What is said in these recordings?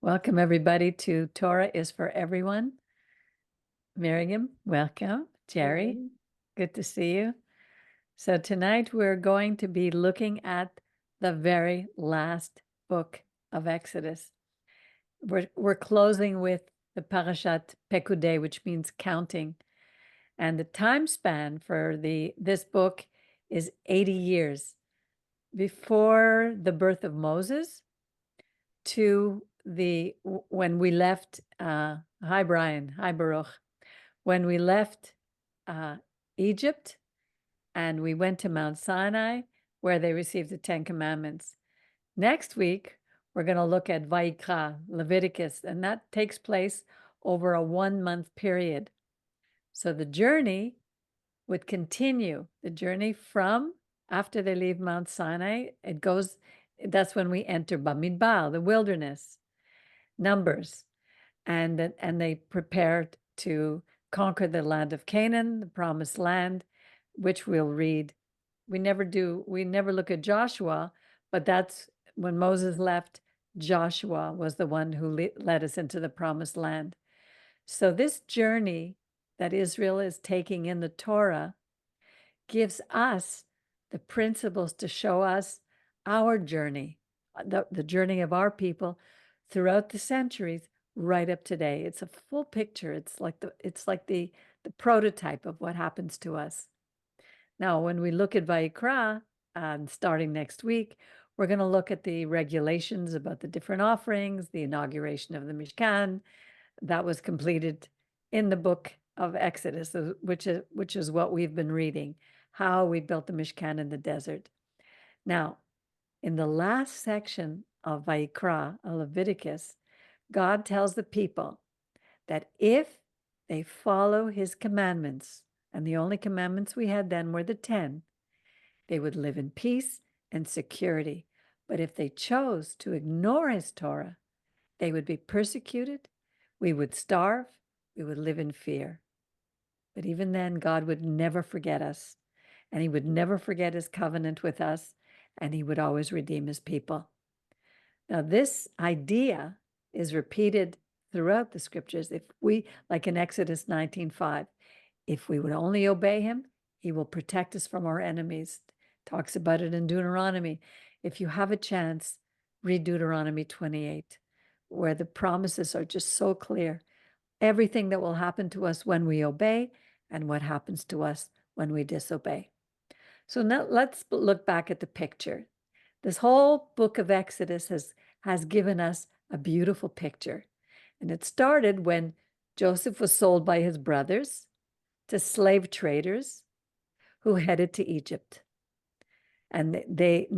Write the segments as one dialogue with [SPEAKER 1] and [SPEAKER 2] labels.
[SPEAKER 1] Welcome, everybody, to Torah is for Everyone. Miriam, welcome. Jerry, good to see you. So tonight we're going to be looking at the very last book of Exodus. We're closing with the Parashat Pekudei, which means counting. And the time span for this book is 80 years before the birth of Moses to when we left, hi Brian, hi Baruch, when we left Egypt and we went to Mount Sinai where they received the 10 Commandments. Next week, we're going to look at Vayikra, Leviticus, and that takes place over a 1-month period. So the journey would continue, the journey from after they leave Mount Sinai, that's when we enter Bamidbar, the wilderness. Numbers, and they prepared to conquer the land of Canaan, the promised land, which we'll read. We never look at Joshua, but that's when Moses left. Joshua was the one who led us into the promised land. So this journey that Israel is taking in the Torah gives us the principles to show us our journey, the journey of our people throughout the centuries, right up today. It's a full picture. It's like the prototype of what happens to us. Now, when we look at Vayikra, starting next week, we're going to look at the regulations about the different offerings, the inauguration of the Mishkan. That was completed in the book of Exodus, which is what we've been reading, how we built the Mishkan in the desert. Now, in the last section of Vayikra, Leviticus, God tells the people that if they follow his commandments, and the only commandments we had then were the 10, they would live in peace and security. But if they chose to ignore his Torah, they would be persecuted, we would starve, we would live in fear. But even then, God would never forget us, and he would never forget his covenant with us, and he would always redeem his people. Now, this idea is repeated throughout the scriptures. If we, like in Exodus 19:5, if we would only obey him, he will protect us from our enemies. Talks about it in Deuteronomy. If you have a chance, read Deuteronomy 28, where the promises are just so clear. Everything that will happen to us when we obey and what happens to us when we disobey. So now let's look back at the picture. This whole book of Exodus has given us a beautiful picture. And it started when Joseph was sold by his brothers to slave traders who headed to Egypt. And the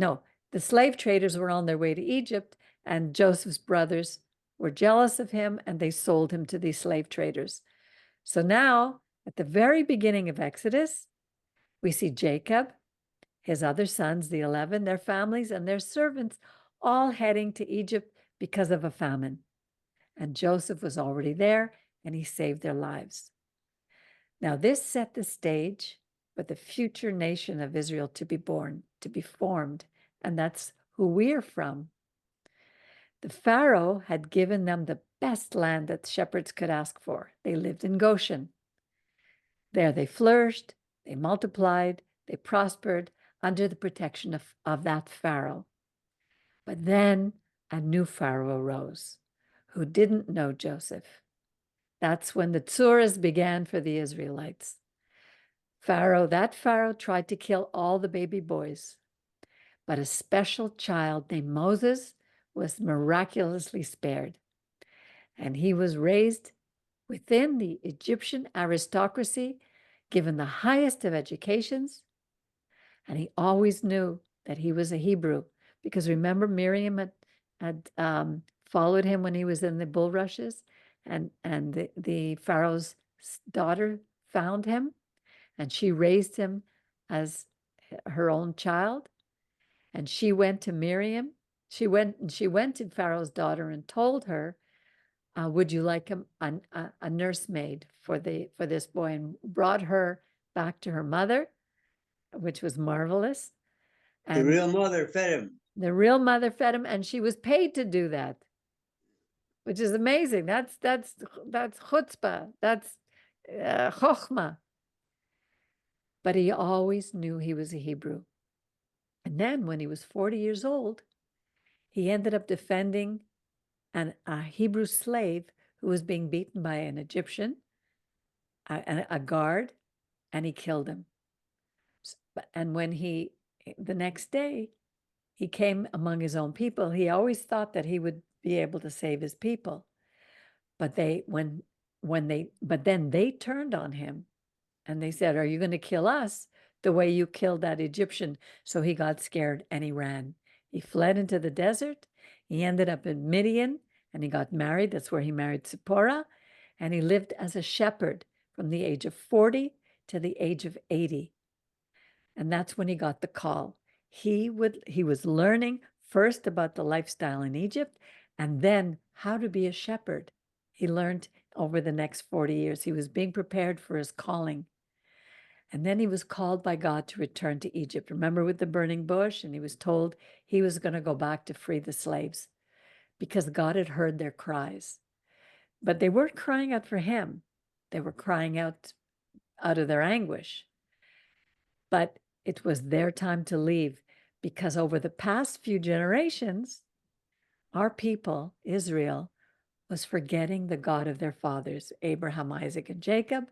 [SPEAKER 1] slave traders were on their way to Egypt, and Joseph's brothers were jealous of him, and they sold him to these slave traders. So now, at the very beginning of Exodus, we see Jacob, his other sons, the 11, their families, and their servants all heading to Egypt because of a famine. And Joseph was already there, and he saved their lives. Now, this set the stage for the future nation of Israel to be born, to be formed, and that's who we're from. The Pharaoh had given them the best land that shepherds could ask for. They lived in Goshen. There they flourished, they multiplied, they prospered under the protection of that Pharaoh. But then a new Pharaoh arose who didn't know Joseph. That's when the tsuras began for the Israelites. That Pharaoh tried to kill all the baby boys, but a special child named Moses was miraculously spared. And he was raised within the Egyptian aristocracy, given the highest of educations, and he always knew that he was a Hebrew, because remember Miriam had followed him when he was in the bulrushes, and the Pharaoh's daughter found him, and she raised him as her own child. And she went to Miriam. She went to Pharaoh's daughter and told her, would you like a nursemaid for this boy, and brought her back to her mother, which was marvelous. And
[SPEAKER 2] the real mother fed him.
[SPEAKER 1] The real mother fed him, and she was paid to do that, which is amazing. That's chutzpah. That's chokhmah. But he always knew he was a Hebrew. And then when he was 40 years old, he ended up defending a Hebrew slave who was being beaten by an Egyptian, a guard, and he killed him. And when the next day, he came among his own people, he always thought that he would be able to save his people. But then they turned on him and they said, "Are you going to kill us the way you killed that Egyptian?" So he got scared and he ran. He fled into the desert. He ended up in Midian and he got married. That's where he married Zipporah. And he lived as a shepherd from the age of 40 to the age of 80. And that's when he got the call. He was learning first about the lifestyle in Egypt and then how to be a shepherd. He learned over the next 40 years. He was being prepared for his calling. And then he was called by God to return to Egypt. Remember with the burning bush? And he was told he was going to go back to free the slaves because God had heard their cries. But they weren't crying out for him. They were crying out of their anguish. But it was their time to leave because over the past few generations, our people, Israel, was forgetting the God of their fathers, Abraham, Isaac, and Jacob,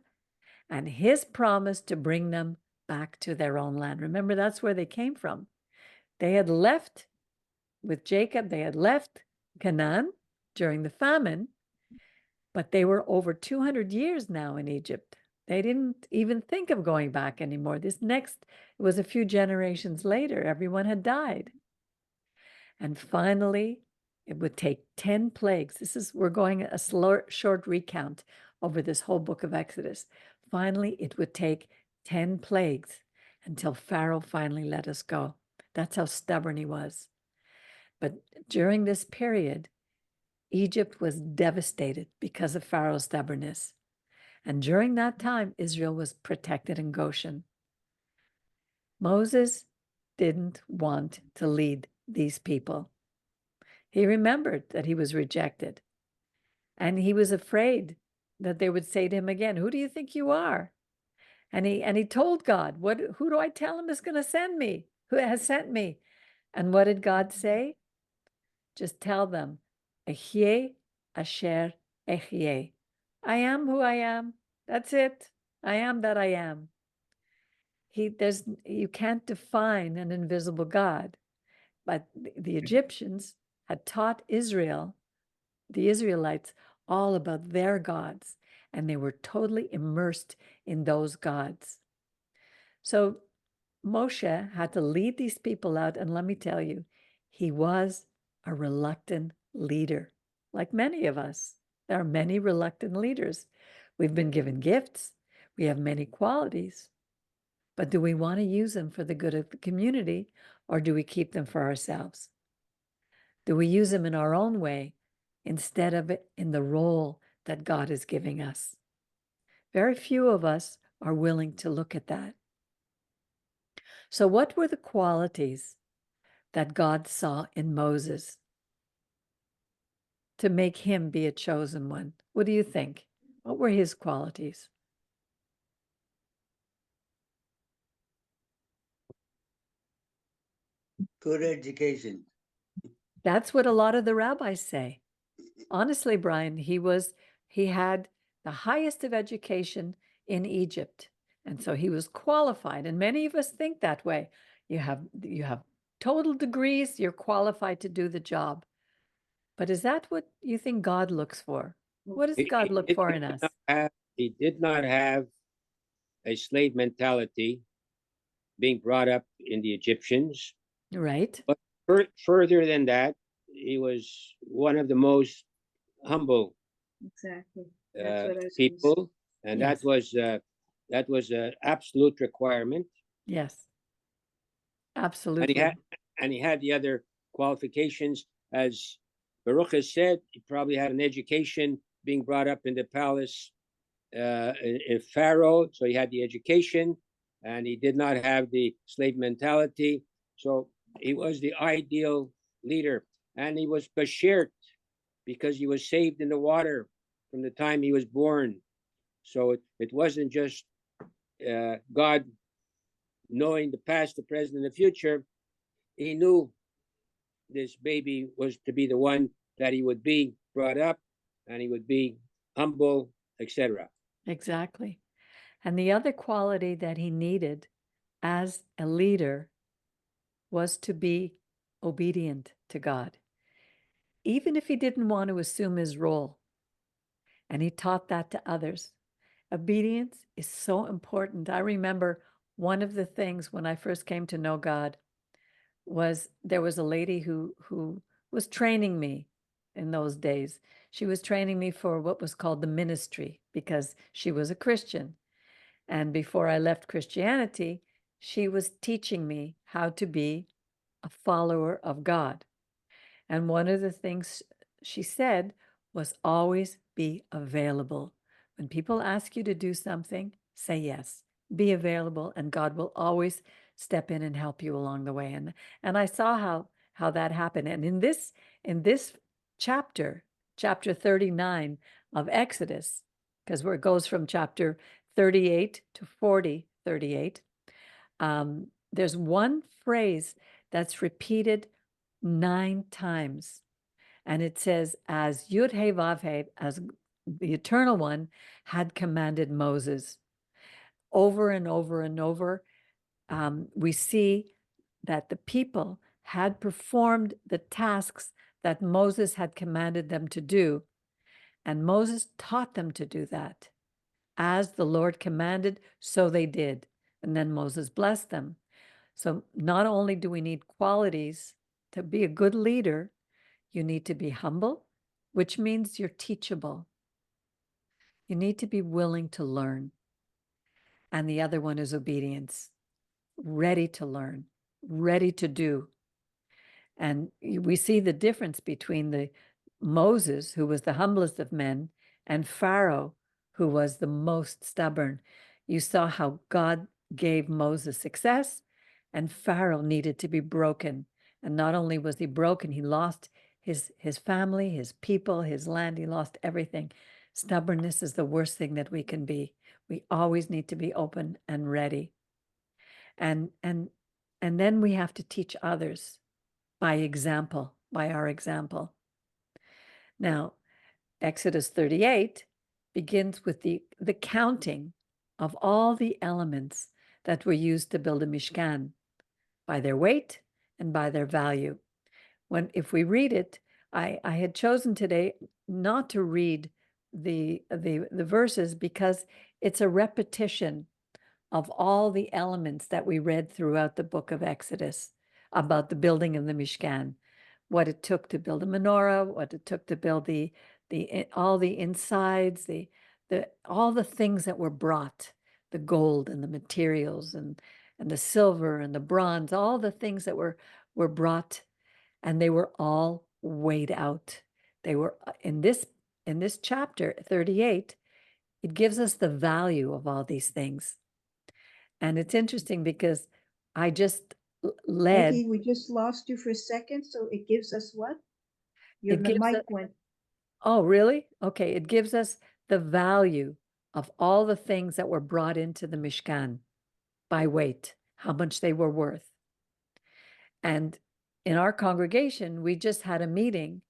[SPEAKER 1] and his promise to bring them back to their own land. Remember, that's where they came from. They had left with Jacob, they had left Canaan during the famine, but they were over 200 years now in Egypt. They didn't even think of going back anymore. It was a few generations later. Everyone had died. And finally, it would take 10 plagues. We're going a short recount over this whole book of Exodus. Finally, it would take 10 plagues until Pharaoh finally let us go. That's how stubborn he was. But during this period, Egypt was devastated because of Pharaoh's stubbornness. And during that time, Israel was protected in Goshen. Moses didn't want to lead these people. He remembered that he was rejected. And he was afraid that they would say to him again, "Who do you think you are?" And he told God, who do I tell him is going to send me? Who has sent me? And what did God say? Just tell them, Ehyeh asher ehyeh. I am who I am. That's it. I am that I am. You can't define an invisible God. But the Egyptians had taught Israel, the Israelites, all about their gods, and they were totally immersed in those gods. So Moshe had to lead these people out, and let me tell you, he was a reluctant leader, like many of us. There are many reluctant leaders. We've been given gifts. We have many qualities. But do we want to use them for the good of the community, or do we keep them for ourselves? Do we use them in our own way instead of in the role that God is giving us? Very few of us are willing to look at that. So what were the qualities that God saw in Moses to make him be a chosen one? What do you think? What were his qualities?
[SPEAKER 2] Good education.
[SPEAKER 1] That's what a lot of the rabbis say. Honestly, Brian, he had the highest of education in Egypt. And so he was qualified. And many of us think that way. You have total degrees, you're qualified to do the job. But is that what you think God looks for? What does God look for in us?
[SPEAKER 3] He did not have a slave mentality being brought up in the Egyptians.
[SPEAKER 1] Right.
[SPEAKER 3] But further than that, he was one of the most humble people, and yes. that was an absolute requirement.
[SPEAKER 1] Yes, absolutely.
[SPEAKER 3] And he had the other qualifications, as Baruch has said. He probably had an education being brought up in the palace in Pharaoh, so he had the education, and he did not have the slave mentality. So he was the ideal leader, and he was Bashir. because he was saved in the water from the time he was born. So it wasn't just God knowing the past, the present, and the future. He knew this baby was to be the one that he would be brought up, and he would be humble, etc.
[SPEAKER 1] Exactly. And the other quality that he needed as a leader was to be obedient to God, even if he didn't want to assume his role. And he taught that to others. Obedience is so important. I remember one of the things when I first came to know God was there was a lady who was training me in those days. She was training me for what was called the ministry because she was a Christian. And before I left Christianity, she was teaching me how to be a follower of God. And one of the things she said was always be available. When people ask you to do something, say yes. Be available, and God will always step in and help you along the way. And I saw how that happened. And in this chapter, chapter 39 of Exodus, because where it goes from chapter 38 to 38, there's one phrase that's repeated 9 times. And it says, as Yud He Vav He, as the Eternal One had commanded Moses. Over and over and over, we see that the people had performed the tasks that Moses had commanded them to do. And Moses taught them to do that. As the Lord commanded, so they did. And then Moses blessed them. So not only do we need qualities to be a good leader, you need to be humble, which means you're teachable. You need to be willing to learn. And the other one is obedience, ready to learn, ready to do. And we see the difference between the Moses, who was the humblest of men, and Pharaoh, who was the most stubborn. You saw how God gave Moses success, and Pharaoh needed to be broken. And not only was he broken, he lost his family, his people, his land. He lost everything. Stubbornness is the worst thing that we can be. We always need to be open and ready. And then we have to teach others by example, by our example. Now, Exodus 38 begins with the counting of all the elements that were used to build a Mishkan by their weight and by their value. If we read it, I had chosen today not to read the verses because it's a repetition of all the elements that we read throughout the book of Exodus about the building of the Mishkan, what it took to build a menorah, what it took to build all the insides, all the things that were brought, the gold and the materials and the silver and the bronze, all the things that were brought, and they were all weighed out. They were in this chapter 38, it gives us the value of all these things. And it's interesting because I just led.
[SPEAKER 4] Peggy, we just lost you for a second, so it gives us what? Your
[SPEAKER 1] It gives
[SPEAKER 4] mic
[SPEAKER 1] us-
[SPEAKER 4] went.
[SPEAKER 1] Oh, really? Okay. It gives us the value of all the things that were brought into the Mishkan by weight, how much they were worth. And in our congregation, we just had a meeting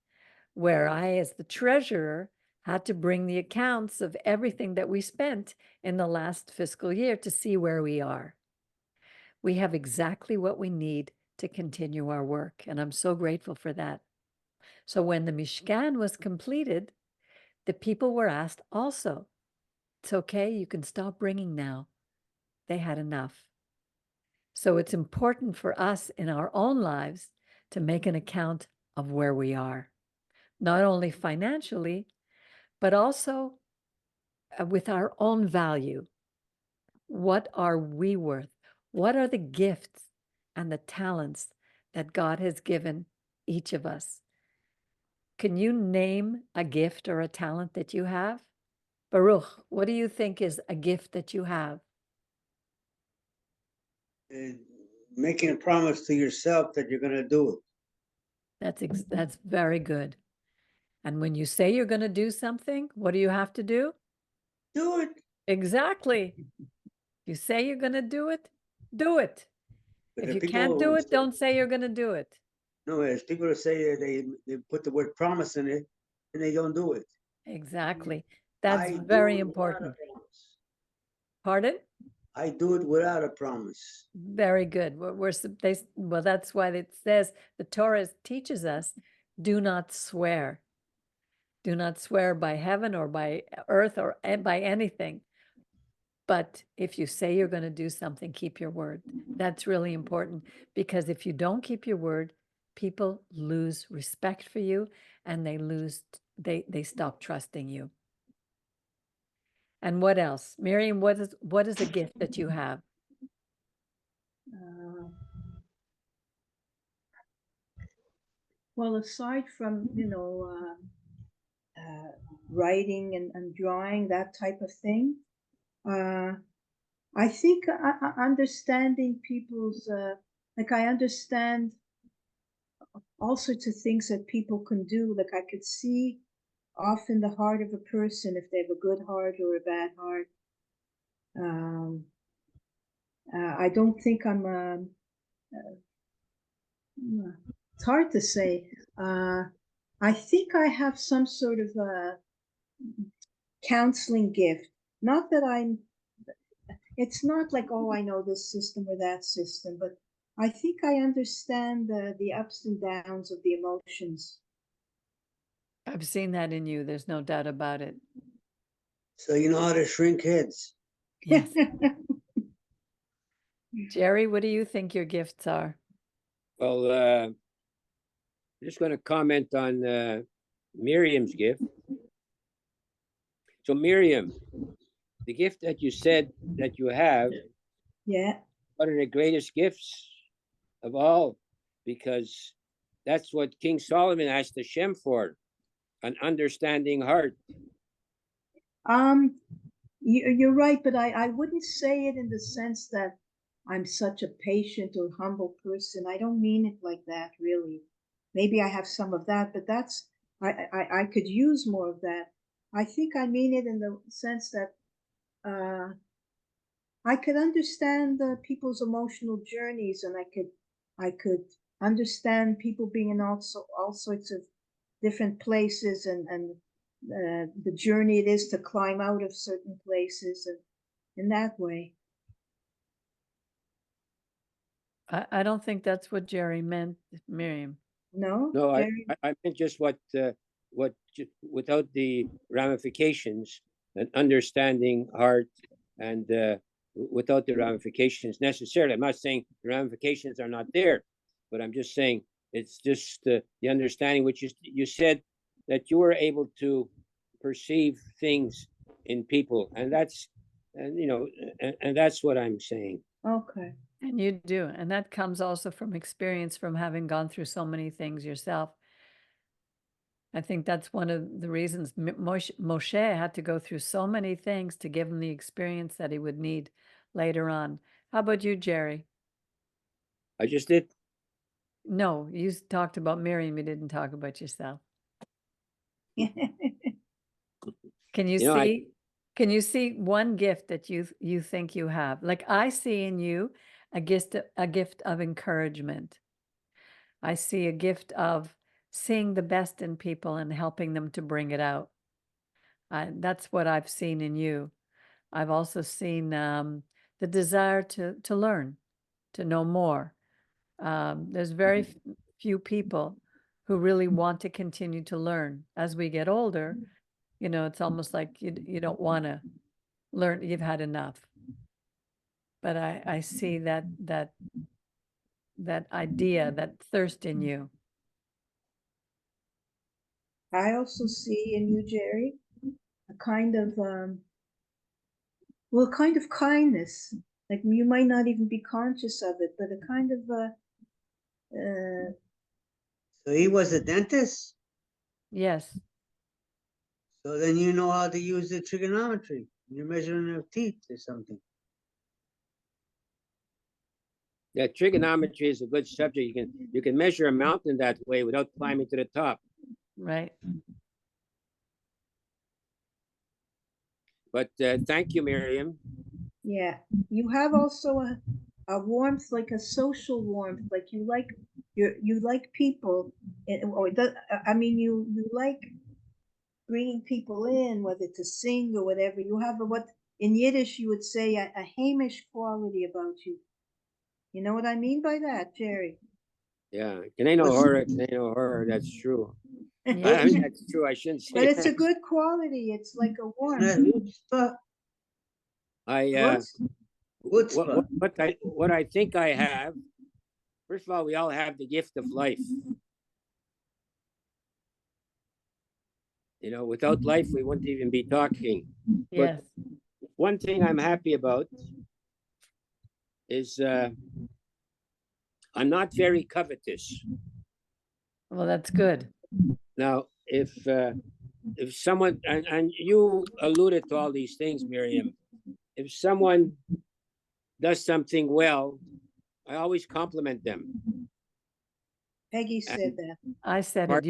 [SPEAKER 1] where I, as the treasurer, had to bring the accounts of everything that we spent in the last fiscal year to see where we are. We have exactly what we need to continue our work, and I'm so grateful for that. So when the Mishkan was completed, the people were asked also, it's okay, you can stop bringing now. They had enough. So it's important for us in our own lives to make an account of where we are, not only financially, but also with our own value. What are we worth? What are the gifts and the talents that God has given each of us? Can you name a gift or a talent that you have? Baruch, what do you think is a gift that you have?
[SPEAKER 2] Making a promise to yourself that you're going to do it.
[SPEAKER 1] That's very good. And when you say you're going to do something, what do you have to do?
[SPEAKER 2] Do it.
[SPEAKER 1] Exactly. You say you're going to do it, do it.
[SPEAKER 2] But
[SPEAKER 1] If
[SPEAKER 2] the
[SPEAKER 1] you
[SPEAKER 2] people
[SPEAKER 1] can't do
[SPEAKER 2] who
[SPEAKER 1] it,
[SPEAKER 2] say-
[SPEAKER 1] don't say you're going to do it.
[SPEAKER 2] No, there's people who say they put the word promise in it and they don't do it.
[SPEAKER 1] Exactly. That's
[SPEAKER 2] I do
[SPEAKER 1] very
[SPEAKER 2] it without a
[SPEAKER 1] important.
[SPEAKER 2] promise.
[SPEAKER 1] Pardon?
[SPEAKER 2] I do it without a promise.
[SPEAKER 1] Very good. Well, that's why it says the Torah teaches us, do not swear. Do not swear by heaven or by earth or by anything. But if you say you're going to do something, keep your word. That's really important, because if you don't keep your word, people lose respect for you and they stop trusting you. And what else? Miriam, what is a gift that you have?
[SPEAKER 4] Uh, well, aside from, writing and drawing, that type of thing, I think understanding people's, like I understand all sorts of things that people can do. Like I could see often the heart of a person, if they have a good heart or a bad heart. I don't think it's hard to say. I think I have some sort of a counseling gift. Not that it's not like, oh, I know this system or that system, but I think I understand the ups and downs of the emotions.
[SPEAKER 1] I've seen that in you. There's no doubt about it.
[SPEAKER 2] So you know how to shrink heads.
[SPEAKER 1] Yes. Jerry, what do you think your gifts are?
[SPEAKER 3] Well, I'm just going to comment on Miriam's gift. So Miriam, the gift that you said that you have,
[SPEAKER 4] Yeah.
[SPEAKER 3] one of the greatest gifts of all, because that's what King Solomon asked Hashem for, an understanding heart.
[SPEAKER 4] You're right, but I wouldn't say it in the sense that I'm such a patient or humble person. I don't mean it like that, really. Maybe I have some of that, but I could use more of that. I think I mean it in the sense that I could understand people's emotional journeys, and I could understand people being in all sorts of different places, and the journey it is to climb out of certain places, and in that way.
[SPEAKER 1] I don't think that's what Jerry meant, Miriam.
[SPEAKER 4] No,
[SPEAKER 3] No,
[SPEAKER 4] Jerry?
[SPEAKER 3] I meant just what without the ramifications, an understanding heart, and without the ramifications necessarily. I'm not saying the ramifications are not there, but I'm just saying it's just the understanding, which you said that you were able to perceive things in people, and that's and that's what I'm saying.
[SPEAKER 4] Okay.
[SPEAKER 1] And you do. And that comes also from experience, from having gone through so many things yourself. I think that's one of the reasons Moshe had to go through so many things to give him the experience that he would need later on. How about you, Jerry?
[SPEAKER 3] I just did.
[SPEAKER 1] No, you talked about Miriam. You didn't talk about yourself. Can you
[SPEAKER 3] You know,
[SPEAKER 1] see? Can you see one gift that you think you have? Like I see in you a gift of encouragement. I see a gift of seeing the best in people and helping them to bring it out. That's what I've seen in you. I've also seen the desire to learn, to know more. There's very few people who really want to continue to learn. As we get older, it's almost like you don't want to learn. You've had enough. But I see that idea, that thirst in you.
[SPEAKER 4] I also see in you, Jerry, a kind of kindness. Like you might not even be conscious of it, but a kind of
[SPEAKER 2] So he was a dentist.
[SPEAKER 1] Yes.
[SPEAKER 2] So then you know how to use the trigonometry. You're measuring your teeth or something.
[SPEAKER 3] Yeah, trigonometry is a good subject. You can measure a mountain that way without climbing to the top.
[SPEAKER 1] Right.
[SPEAKER 3] But thank you, Miriam.
[SPEAKER 4] Yeah, you have also a warmth, like a social warmth, like you like people, or I mean you like bringing people in, whether to sing or whatever. You have what in Yiddish you would say a Hamish quality about you. You know what I mean by that, Jerry?
[SPEAKER 3] Yeah, can I know
[SPEAKER 2] What's-
[SPEAKER 3] horror? Can I know horror? That's true. I
[SPEAKER 1] Yeah.
[SPEAKER 3] mean, that's true. I shouldn't say
[SPEAKER 4] But it's a
[SPEAKER 3] that.
[SPEAKER 4] good quality. It's like a
[SPEAKER 2] Isn't that
[SPEAKER 4] warmth.
[SPEAKER 2] chutzpah?
[SPEAKER 3] I
[SPEAKER 2] Chutzpah.
[SPEAKER 3] what I think I have. First of all, we all have the gift of life. You know, without life, we wouldn't even be talking.
[SPEAKER 1] Yes.
[SPEAKER 3] One thing I'm happy about is I'm not very covetous.
[SPEAKER 1] Well, that's good.
[SPEAKER 3] Now, if someone and you alluded to all these things, Miriam, if someone does something well, I always compliment them.
[SPEAKER 4] Peggy said that.
[SPEAKER 1] I said it.
[SPEAKER 3] Pardon?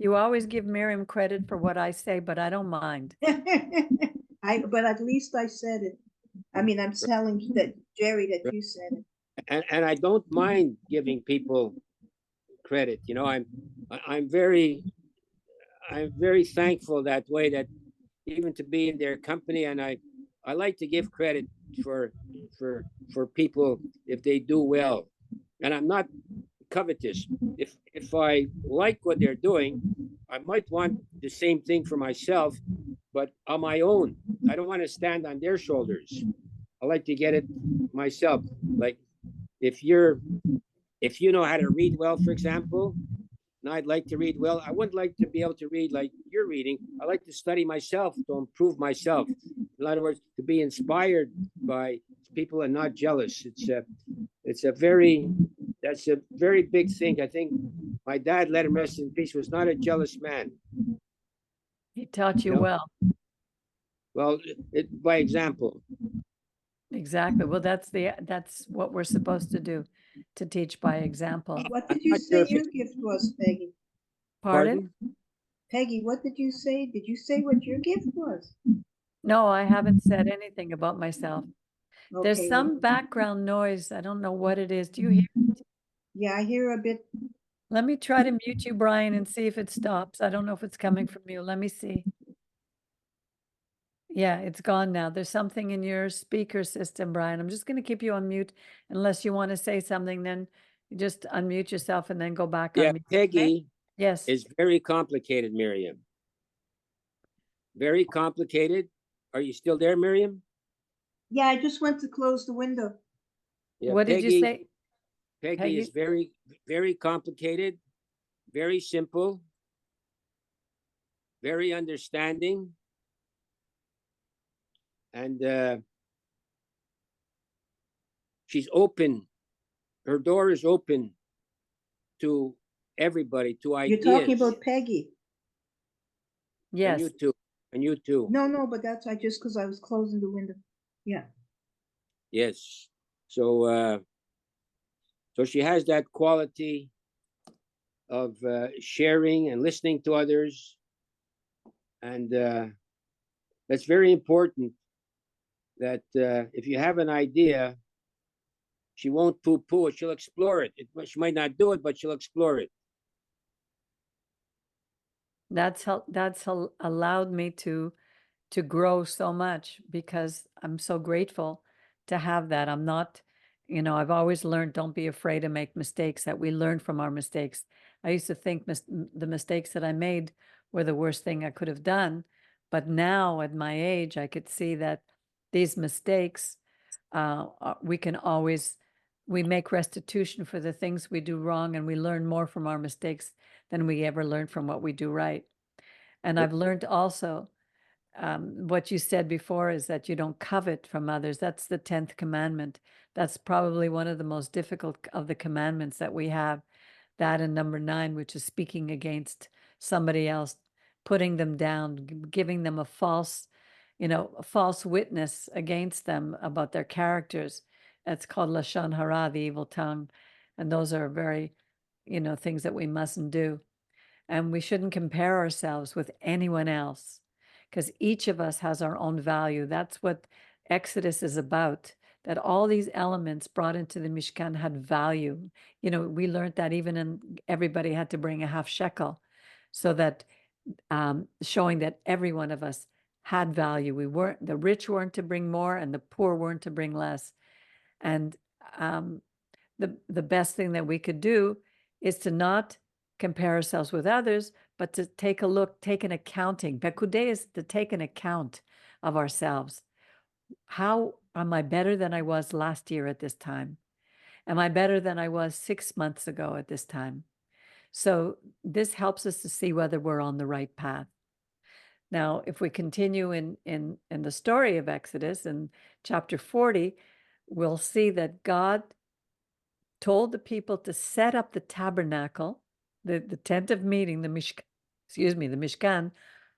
[SPEAKER 1] You always give Miriam credit for what I say, but I don't mind.
[SPEAKER 4] But at least I said it. I mean, I'm telling that Jerry that you said it.
[SPEAKER 3] And I don't mind giving people credit. You know, I'm very thankful that way, that even to be in their company, and I like to give credit for people if they do well, and I'm not covetous. If I like what they're doing, I might want the same thing for myself, but on my own. I don't want to stand on their shoulders. I like to get it myself. Like if you know how to read well, for example, and I'd like to read well, I wouldn't like to be able to read like you're reading. I like to study myself to improve myself. In other words, to be inspired by people and not jealous. That's a very big thing. I think my dad, let him rest in peace, was not a jealous man.
[SPEAKER 1] He taught you
[SPEAKER 3] No.
[SPEAKER 1] well.
[SPEAKER 3] Well, by example.
[SPEAKER 1] Exactly. Well, that's what we're supposed to do, to teach by example.
[SPEAKER 4] What
[SPEAKER 3] I'm
[SPEAKER 4] did you
[SPEAKER 3] not sure
[SPEAKER 4] say
[SPEAKER 3] if
[SPEAKER 4] your gift was, Peggy?
[SPEAKER 1] Pardon?
[SPEAKER 4] Peggy, what did you say? Did you say what your gift was?
[SPEAKER 1] No, I haven't said anything about myself. There's
[SPEAKER 4] Okay,
[SPEAKER 1] some background noise. I don't know what it is. Do you hear?
[SPEAKER 4] yeah, I hear a bit.
[SPEAKER 1] Let me try to mute you, Brian, and see if it stops. I don't know if it's coming from you. Let me see. Yeah, it's gone now. There's something in your speaker system, Brian. I'm just going to keep you on mute unless you want to say something. Then you just unmute yourself and then go back
[SPEAKER 3] Yeah,
[SPEAKER 1] on mute. Okay?
[SPEAKER 3] Peggy
[SPEAKER 1] Yes.
[SPEAKER 3] is very complicated, Miriam. Very complicated. Are you still there, Miriam?
[SPEAKER 4] Yeah, I just went to close the window.
[SPEAKER 3] Yeah,
[SPEAKER 1] What did you say?
[SPEAKER 3] Peggy is very, very complicated, very simple, very understanding, and she's open. Her door is open to everybody, to ideas.
[SPEAKER 4] You're talking about Peggy.
[SPEAKER 1] Yes.
[SPEAKER 3] And you too.
[SPEAKER 4] No, but that's just because I was closing the window. Yeah.
[SPEAKER 3] Yes. So she has that quality of sharing and listening to others, and that's very important. That if you have an idea, she won't poo-poo it. She'll explore it. She might not do it, but she'll explore it.
[SPEAKER 1] That's allowed me to grow so much, because I'm so grateful to have that. I'm not, I've always learned, don't be afraid to make mistakes, that we learn from our mistakes. I used to think the mistakes that I made were the worst thing I could have done. But now at my age, I could see that these mistakes, we make restitution for the things we do wrong, and we learn more from our mistakes than we ever learned from what we do right. And I've learned also, what you said before is that you don't covet from others. That's the 10th commandment. That's probably one of the most difficult of the commandments that we have. That and number 9, which is speaking against somebody else, putting them down, giving them a false witness against them about their characters. That's called Lashon Hara, the evil tongue. And those are very, things that we mustn't do. And we shouldn't compare ourselves with anyone else, because each of us has our own value. That's what Exodus is about, that all these elements brought into the Mishkan had value. You know, we learned that even everybody had to bring a half shekel, so that showing that every one of us had value. The rich weren't to bring more and the poor weren't to bring less. And the best thing that we could do is to not compare ourselves with others, but to take an accounting. Pekudei is to take an account of ourselves. How am I better than I was last year at this time? Am I better than I was 6 months ago at this time? So this helps us to see whether we're on the right path. Now, if we continue in the story of Exodus in chapter 40, we'll see that God told the people to set up the tabernacle, the tent of meeting, the Mishkan,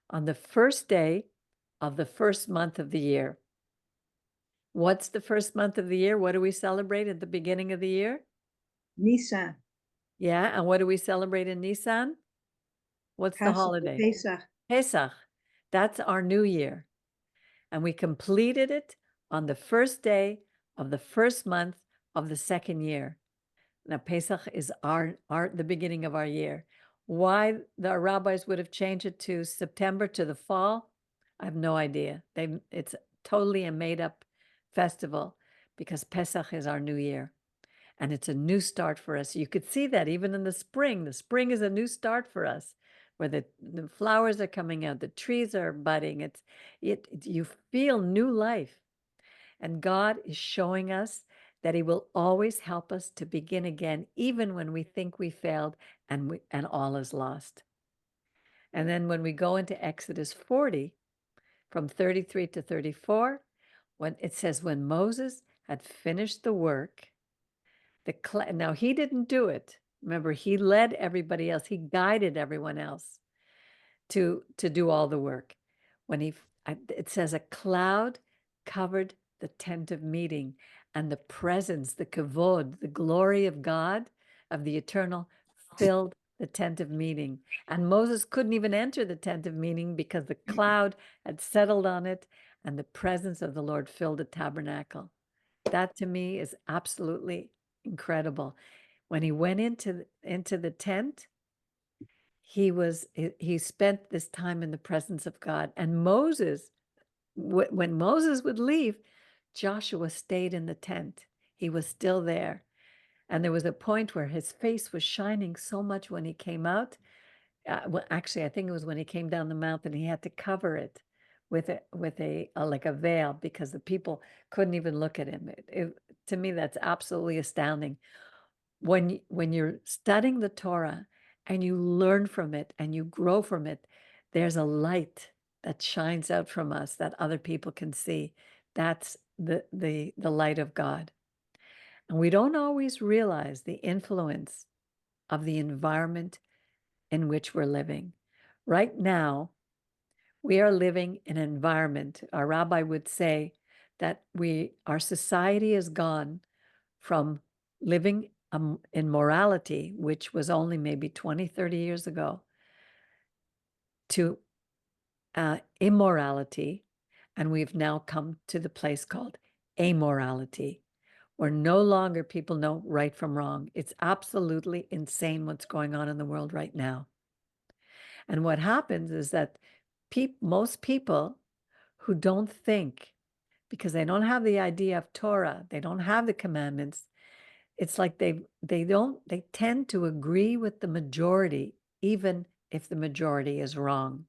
[SPEAKER 1] on the first day of the first month of the year. What's the first month of the year? What do we celebrate at the beginning of the year?
[SPEAKER 4] Nisan.
[SPEAKER 1] Yeah, and what do we celebrate in Nisan? What's the holiday?
[SPEAKER 4] Pesach.
[SPEAKER 1] Pesach. That's our new year. And we completed it on the first day of the first month of the second year. Now, Pesach is the beginning of our year. Why the rabbis would have changed it to September, to the fall, I have no idea. It's totally a made-up festival, because Pesach is our new year. And it's a new start for us. You could see that even in the spring. The spring is a new start for us, where the flowers are coming out, the trees are budding. You feel new life. And God is showing us that he will always help us to begin again, even when we think we failed and all is lost. And then when we go into Exodus 40, from 33 to 34, when it says, when Moses had finished the work, now he didn't do it. Remember, he led everybody else. He guided everyone else to do all the work. It says a cloud covered the tent of meeting, and the presence, the kavod, the glory of God, of the eternal, filled the tent of meeting. And Moses couldn't even enter the tent of meeting because the cloud had settled on it, and the presence of the Lord filled the tabernacle. That to me is absolutely incredible. When he went into the tent, he spent this time in the presence of God. And Moses, when Moses would leave, Joshua stayed in the tent. He was still there. And there was a point where his face was shining so much when he came out. Well, actually, I think it was when he came down the mountain, he had to cover it with a like a veil, because the people couldn't even look at him. To me, that's absolutely astounding. When you're studying the Torah and you learn from it and you grow from it, there's a light that shines out from us that other people can see. That's the light of God. And we don't always realize the influence of the environment in which we're living. Right now, we are living in an environment, our rabbi would say, that our society has gone from living in morality, which was only maybe 20, 30 years ago, to immorality. And we've now come to the place called amorality, where no longer people know right from wrong. It's absolutely insane what's going on in the world right now. And what happens is that most people who don't think, because they don't have the idea of Torah, they don't have the commandments, it's like they tend to agree with the majority, even if the majority is wrong.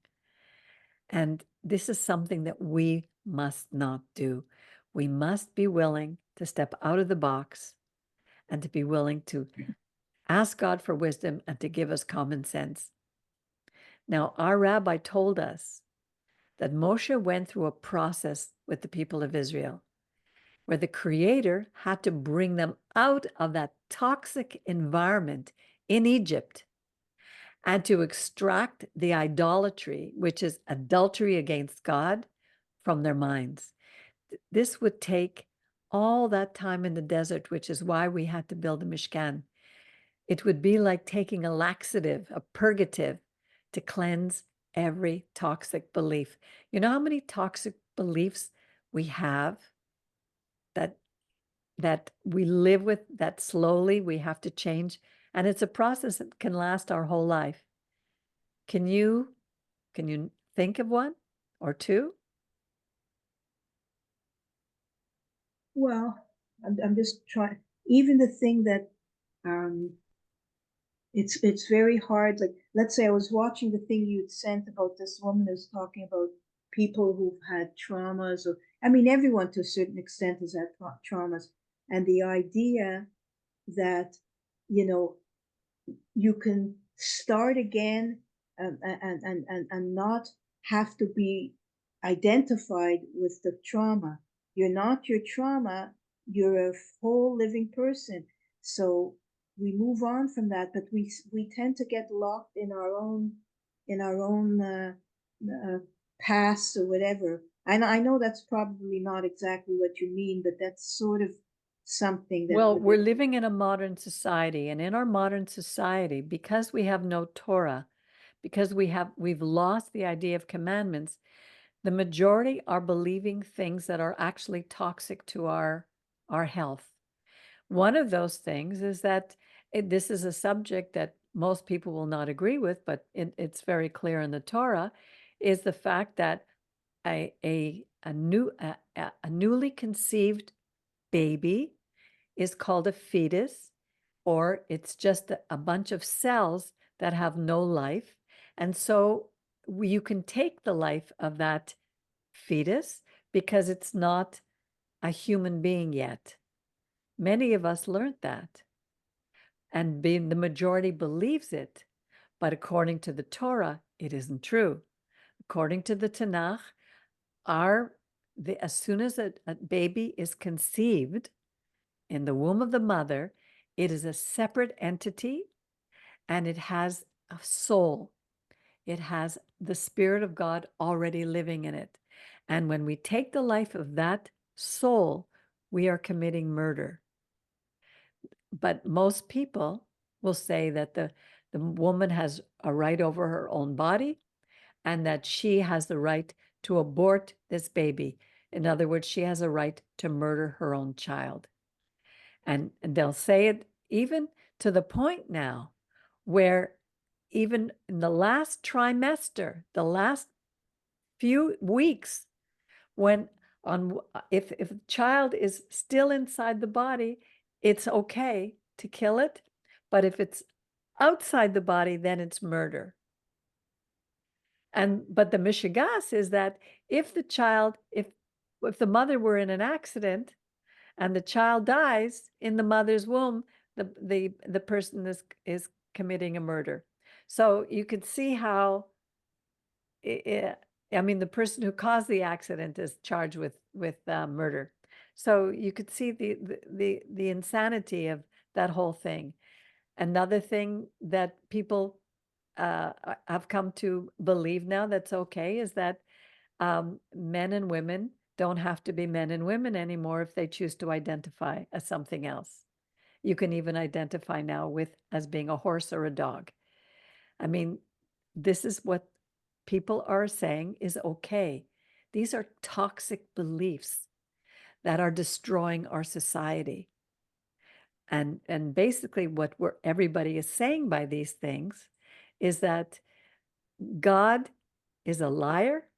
[SPEAKER 1] And this is something that we must not do. We must be willing to step out of the box and to be willing to ask God for wisdom and to give us common sense. Now, our rabbi told us that Moshe went through a process with the people of Israel, where the Creator had to bring them out of that toxic environment in Egypt and to extract the idolatry, which is adultery against God, from their minds. This would take all that time in the desert, which is why we had to build a Mishkan. It would be like taking a laxative, a purgative, to cleanse every toxic belief. You know how many toxic beliefs we have that we live with, that slowly we have to change, and it's a process that can last our whole life. Can you think of one or two?
[SPEAKER 4] Well, I'm just trying. Even the thing that it's very hard. Like, let's say I was watching the thing you'd sent about this woman who's talking about people who've had traumas, or I mean, everyone to a certain extent has had traumas, and the idea that you can start again and not have to be identified with the trauma. You're not your trauma, you're a whole living person. So we move on from that, but we tend to get locked in our own past or whatever. And I know that's probably not exactly what you mean, but that's sort of something that
[SPEAKER 1] Well, we're living in a modern society, and in our modern society, because we have no Torah, because we've lost the idea of commandments, the majority are believing things that are actually toxic to our health. One of those things is that this is a subject that most people will not agree with, but it's very clear in the Torah, is the fact that a newly conceived baby is called a fetus, or it's just a bunch of cells that have no life. And so you can take the life of that fetus because it's not a human being yet. Many of us learned that, and being the majority believes it. But according to the Torah, it isn't true. According to the Tanakh, as soon as a baby is conceived in the womb of the mother, it is a separate entity, and it has a soul. It has the Spirit of God already living in it. And when we take the life of that soul, we are committing murder. But most people will say that the woman has a right over her own body, and that she has the right to abort this baby. In other words, she has a right to murder her own child. And they'll say it even to the point now where even in the last trimester, the last few weeks, when if the child is still inside the body, it's okay to kill it, but if it's outside the body, then it's murder. But the mishigas is that if the mother were in an accident and the child dies in the mother's womb, the person is committing a murder. So you could see how, I mean, the person who caused the accident is charged with murder. So you could see the insanity of that whole thing. Another thing that people have come to believe now that's okay is that men and women don't have to be men and women anymore if they choose to identify as something else. You can even identify now as being a horse or a dog. I mean, this is what people are saying is okay. These are toxic beliefs that are destroying our society. And basically what everybody is saying by these things is that God is a liar.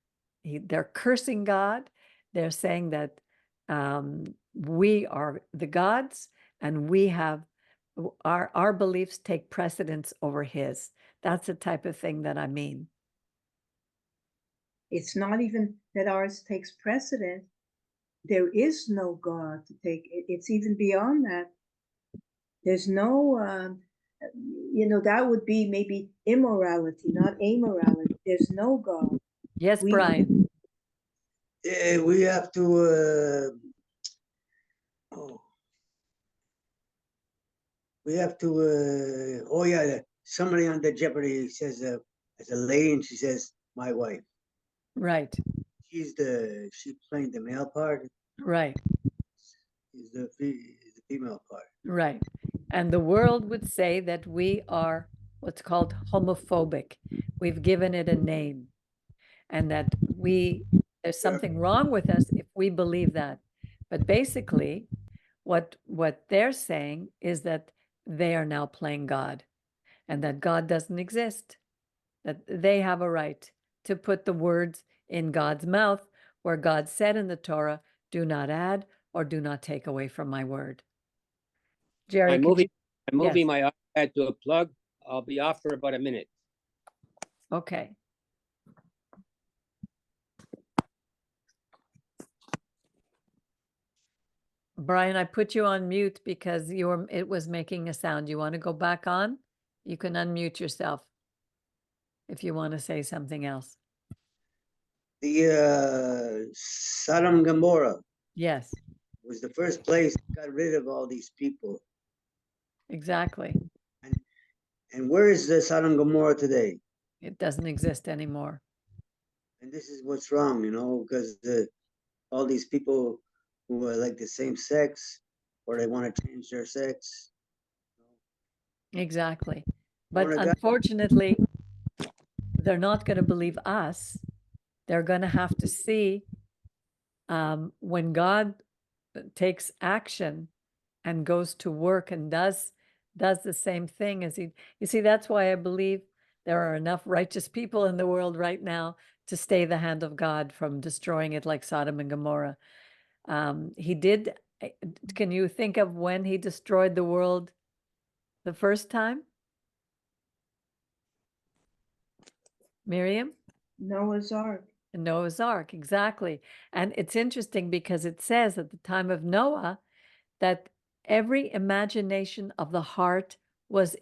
[SPEAKER 1] They're cursing God. They're saying that we are the gods, and we have our beliefs take precedence over his. That's the type of thing that I mean.
[SPEAKER 4] It's not even that ours takes precedent. There is no God to take it. It's even beyond that. There's no, that would be maybe immorality, not amorality. There's no God.
[SPEAKER 1] Yes, Brian.
[SPEAKER 2] We have to. We have to. Oh yeah, somebody on the Jeopardy says as a lady, and she says my wife.
[SPEAKER 1] Right.
[SPEAKER 2] She's playing the male part.
[SPEAKER 1] Right.
[SPEAKER 2] He's the female part.
[SPEAKER 1] Right. And the world would say that we are what's called homophobic. We've given it a name. and that there's something wrong with us if we believe that. But basically, what they're saying is that they are now playing God, and that God doesn't exist, that they have a right to put the words in God's mouth, where God said in the Torah, do not add or do not take away from my word. Jerry,
[SPEAKER 3] I'm
[SPEAKER 1] could you?
[SPEAKER 3] moving
[SPEAKER 1] Yes.
[SPEAKER 3] my iPad to a plug. I'll be off for about a minute.
[SPEAKER 1] Okay. Brian, I put you on mute because it was making a sound. You want to go back on? You can unmute yourself if you want to say something else.
[SPEAKER 2] The Sodom and Gomorrah
[SPEAKER 1] Yes,
[SPEAKER 2] was the first place that got rid of all these people.
[SPEAKER 1] exactly.
[SPEAKER 2] And where is the Sodom and Gomorrah today?
[SPEAKER 1] It doesn't exist anymore.
[SPEAKER 2] And this is what's wrong, because all these people who are like the same sex, or they want to change their sex.
[SPEAKER 1] Exactly. But
[SPEAKER 2] Wanna God-
[SPEAKER 1] unfortunately, they're not going to believe us. They're going to have to see when God takes action and goes to work and does the same thing as he. You see, that's why I believe there are enough righteous people in the world right now to stay the hand of God from destroying it like Sodom and Gomorrah. He did. Can you think of when he destroyed the world the first time? Miriam?
[SPEAKER 4] Noah's Ark.
[SPEAKER 1] Noah's Ark, exactly. And it's interesting because it says at the time of Noah that every imagination of the heart was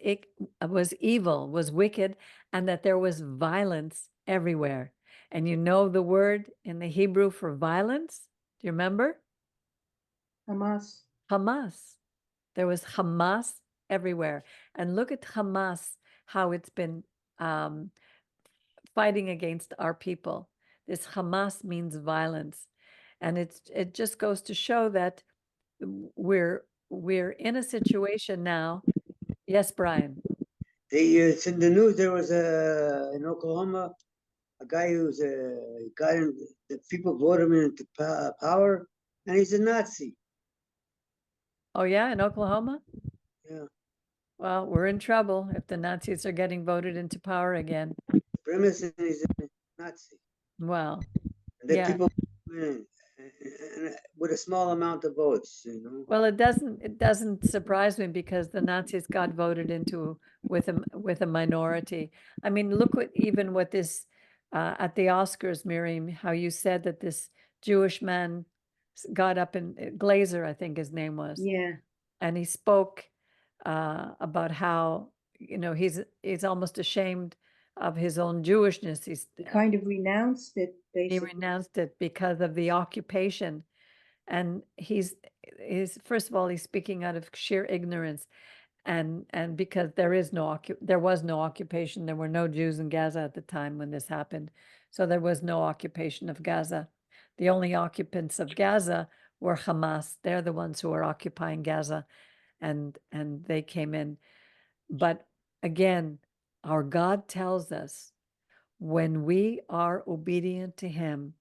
[SPEAKER 1] evil, was wicked, and that there was violence everywhere. And you know the word in the Hebrew for violence? Do you remember?
[SPEAKER 4] Hamas.
[SPEAKER 1] Hamas. There was Hamas everywhere. And look at Hamas, how it's been fighting against our people. This Hamas means violence. And it just goes to show that we're in a situation now. Yes, Brian.
[SPEAKER 2] it's in the news. There was in Oklahoma a guy who's got him. The people voted him into power, and he's a Nazi.
[SPEAKER 1] Oh yeah, in Oklahoma?
[SPEAKER 2] Yeah,
[SPEAKER 1] Well, we're in trouble if the Nazis are getting voted into power again.
[SPEAKER 2] premise, and he's a Nazi.
[SPEAKER 1] Well,
[SPEAKER 2] The
[SPEAKER 1] yeah.
[SPEAKER 2] people with a small amount of votes.
[SPEAKER 1] Well, it doesn't surprise me because the Nazis got voted into with a minority. I mean, look what this at the Oscars, Miriam, how you said that this Jewish man got up and Glazer, I think his name was.
[SPEAKER 4] Yeah.
[SPEAKER 1] And he spoke about how he's almost ashamed of his own Jewishness.
[SPEAKER 4] He kind of renounced it,
[SPEAKER 1] He
[SPEAKER 4] basically.
[SPEAKER 1] renounced it because of the occupation, and he's first of all he's speaking out of sheer ignorance, and because there was no occupation. There were no Jews in Gaza at the time when this happened, so there was no occupation of Gaza. The only occupants of Gaza were Hamas. They're the ones who are occupying Gaza, and they came in. But again, our God tells us when we are obedient to him,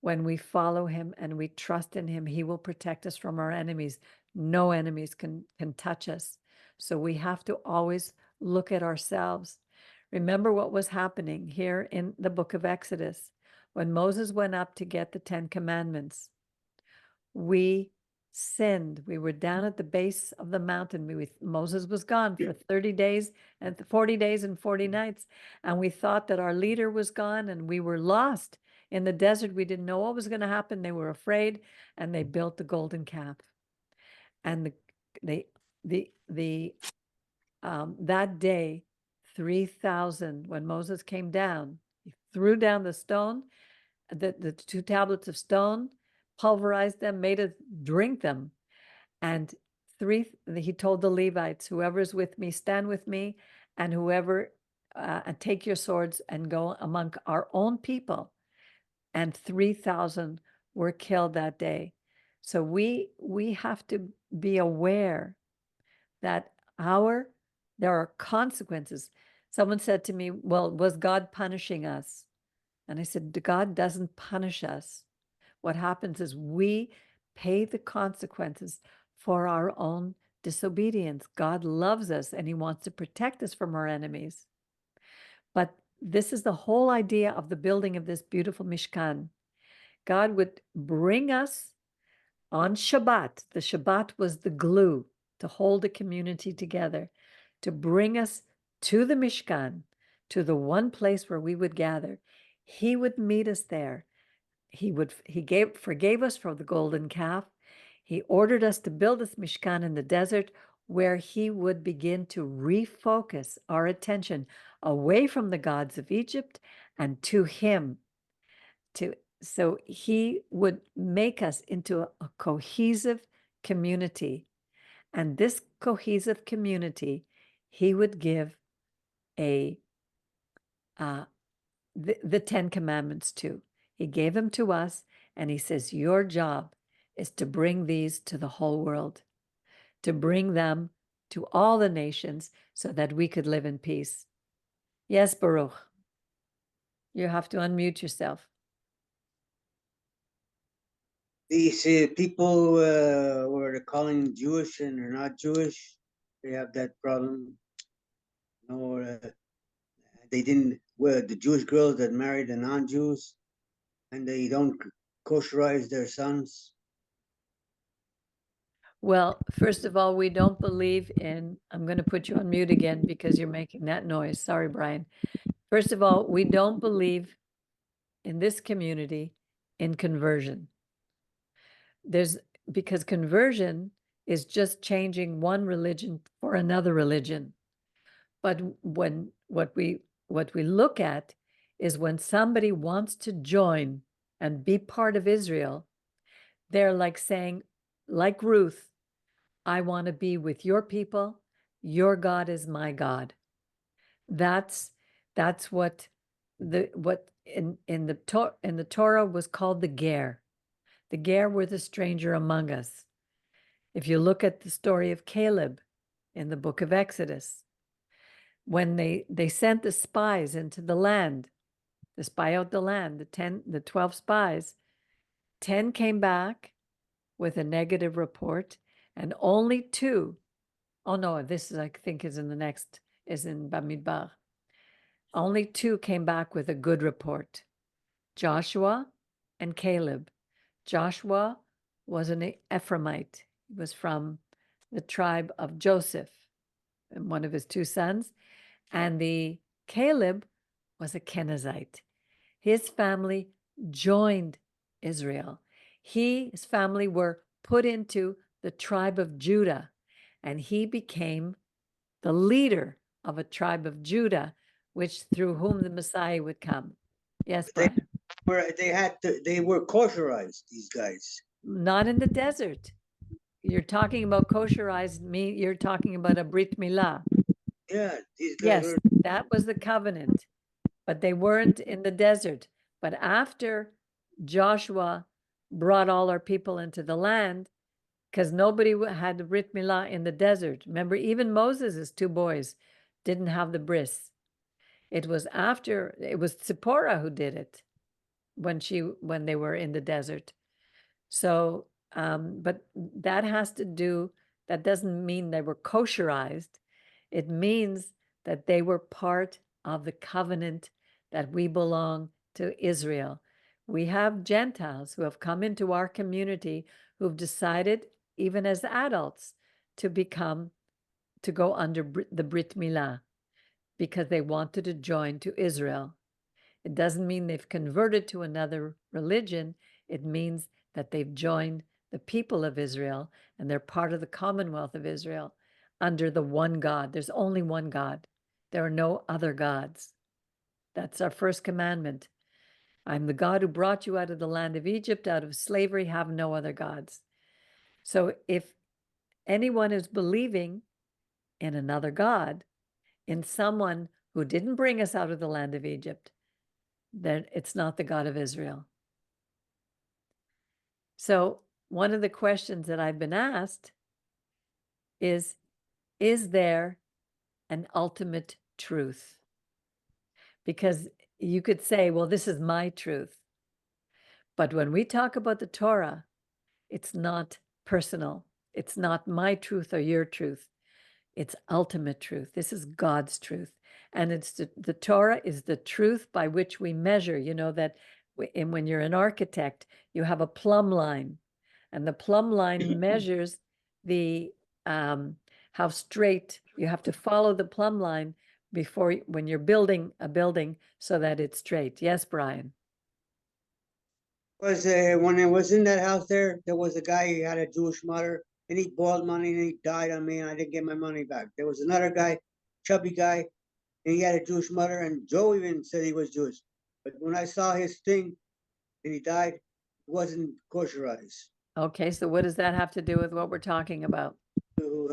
[SPEAKER 1] when we follow him and we trust in him, he will protect us from our enemies. No enemies can touch us. So we have to always look at ourselves. Remember what was happening here in the book of Exodus. When Moses went up to get the 10 Commandments, we sinned. We were down at the base of the mountain. Moses was gone for 30 days and 40 days and 40 nights. And we thought that our leader was gone and we were lost in the desert. We didn't know what was going to happen. They were afraid and they built the golden calf. And that day, 3,000, when Moses came down, he threw down the stone, the 2 tablets of stone, pulverized them, made us drink them. And he told the Levites, whoever's with me, stand with me, and whoever, take your swords and go among our own people. And 3,000 were killed that day. So we have to be aware that there are consequences. Someone said to me, well, was God punishing us? And I said, God doesn't punish us. What happens is we pay the consequences for our own disobedience. God loves us and he wants to protect us from our enemies. But this is the whole idea of the building of this beautiful Mishkan. God would bring us on Shabbat. The Shabbat was the glue to hold the community together, to bring us to the Mishkan, to the one place where we would gather. He would meet us there. He forgave us for the golden calf. He ordered us to build this Mishkan in the desert, where he would begin to refocus our attention away from the gods of Egypt and to him. So he would make us into a cohesive community. And this cohesive community, he would give the 10 Commandments to. He gave them to us, and he says, your job is to bring these to the whole world, to bring them to all the nations so that we could live in peace. Yes, Baruch. You have to unmute yourself.
[SPEAKER 2] These people where they're calling Jewish and they're not Jewish, they have that problem. No, they didn't. Well, the Jewish girls that marry the non-Jews, and they don't kosherize their sons.
[SPEAKER 1] Well, first of all, we don't believe in, I'm going to put you on mute again because you're making that noise. Sorry, Brian. First of all, we don't believe in this community in conversion. Because conversion is just changing one religion for another religion. But what we look at is when somebody wants to join and be part of Israel, they're like saying, like Ruth, I want to be with your people. Your God is my God. That's what in the Torah was called the ger. The ger were the stranger among us. If you look at the story of Caleb in the book of Exodus, when they sent the spies into the land, to spy out the land, the 12 spies, 10 came back with a negative report, and only 2. Oh no, this is, I think, is in Bamidbar. Only 2 came back with a good report, Joshua and Caleb. Joshua was an Ephraimite. He was from the tribe of Joseph, and one of his 2 sons. And the Caleb was a Kenizzite. His family joined Israel. His family were put into the tribe of Judah, and he became the leader of a tribe of Judah, which through whom the Messiah would come. Yes, Brian.
[SPEAKER 2] They were kosherized, these guys.
[SPEAKER 1] Not in the desert. You're talking about kosherized meat. You're talking about a Brit Milah.
[SPEAKER 2] Yeah, these guys
[SPEAKER 1] Yes,
[SPEAKER 2] were.
[SPEAKER 1] that was the covenant, but they weren't in the desert. But after Joshua brought all our people into the land, because nobody had the Brit Milah in the desert. Remember, even Moses' 2 boys didn't have the bris. It was Zipporah who did it when they were in the desert. So, but that doesn't mean they were kosherized. It means that they were part of the covenant that we belong to Israel. We have Gentiles who have come into our community who've decided, even as adults, to go under the Brit Milah because they wanted to join to Israel. It doesn't mean they've converted to another religion. It means that they've joined the people of Israel and they're part of the Commonwealth of Israel under the one God. There's only one God. There are no other gods. That's our first commandment. I'm the God who brought you out of the land of Egypt, out of slavery, have no other gods. So if anyone is believing in another God, in someone who didn't bring us out of the land of Egypt, then it's not the God of Israel. So one of the questions that I've been asked is there an ultimate truth? Because you could say, well, this is my truth. But when we talk about the Torah, it's not personal. It's not my truth or your truth. It's ultimate truth. This is God's truth. And it's the Torah is the truth by which we measure. You know that when you're an architect, you have a plumb line, and the plumb line measures the how straight you have to follow the plumb line before when you're building a building so that it's straight. Yes, Brian.
[SPEAKER 2] Was when I was in that house there was a guy, he had a Jewish mother, and he borrowed money and he died on me, and I didn't get my money back. There was another guy, chubby guy, and he had a Jewish mother, and Joe even said he was Jewish. But when I saw his thing and he died, it wasn't kosherized.
[SPEAKER 1] Okay, so what does that have to do with what we're talking about?
[SPEAKER 2] Who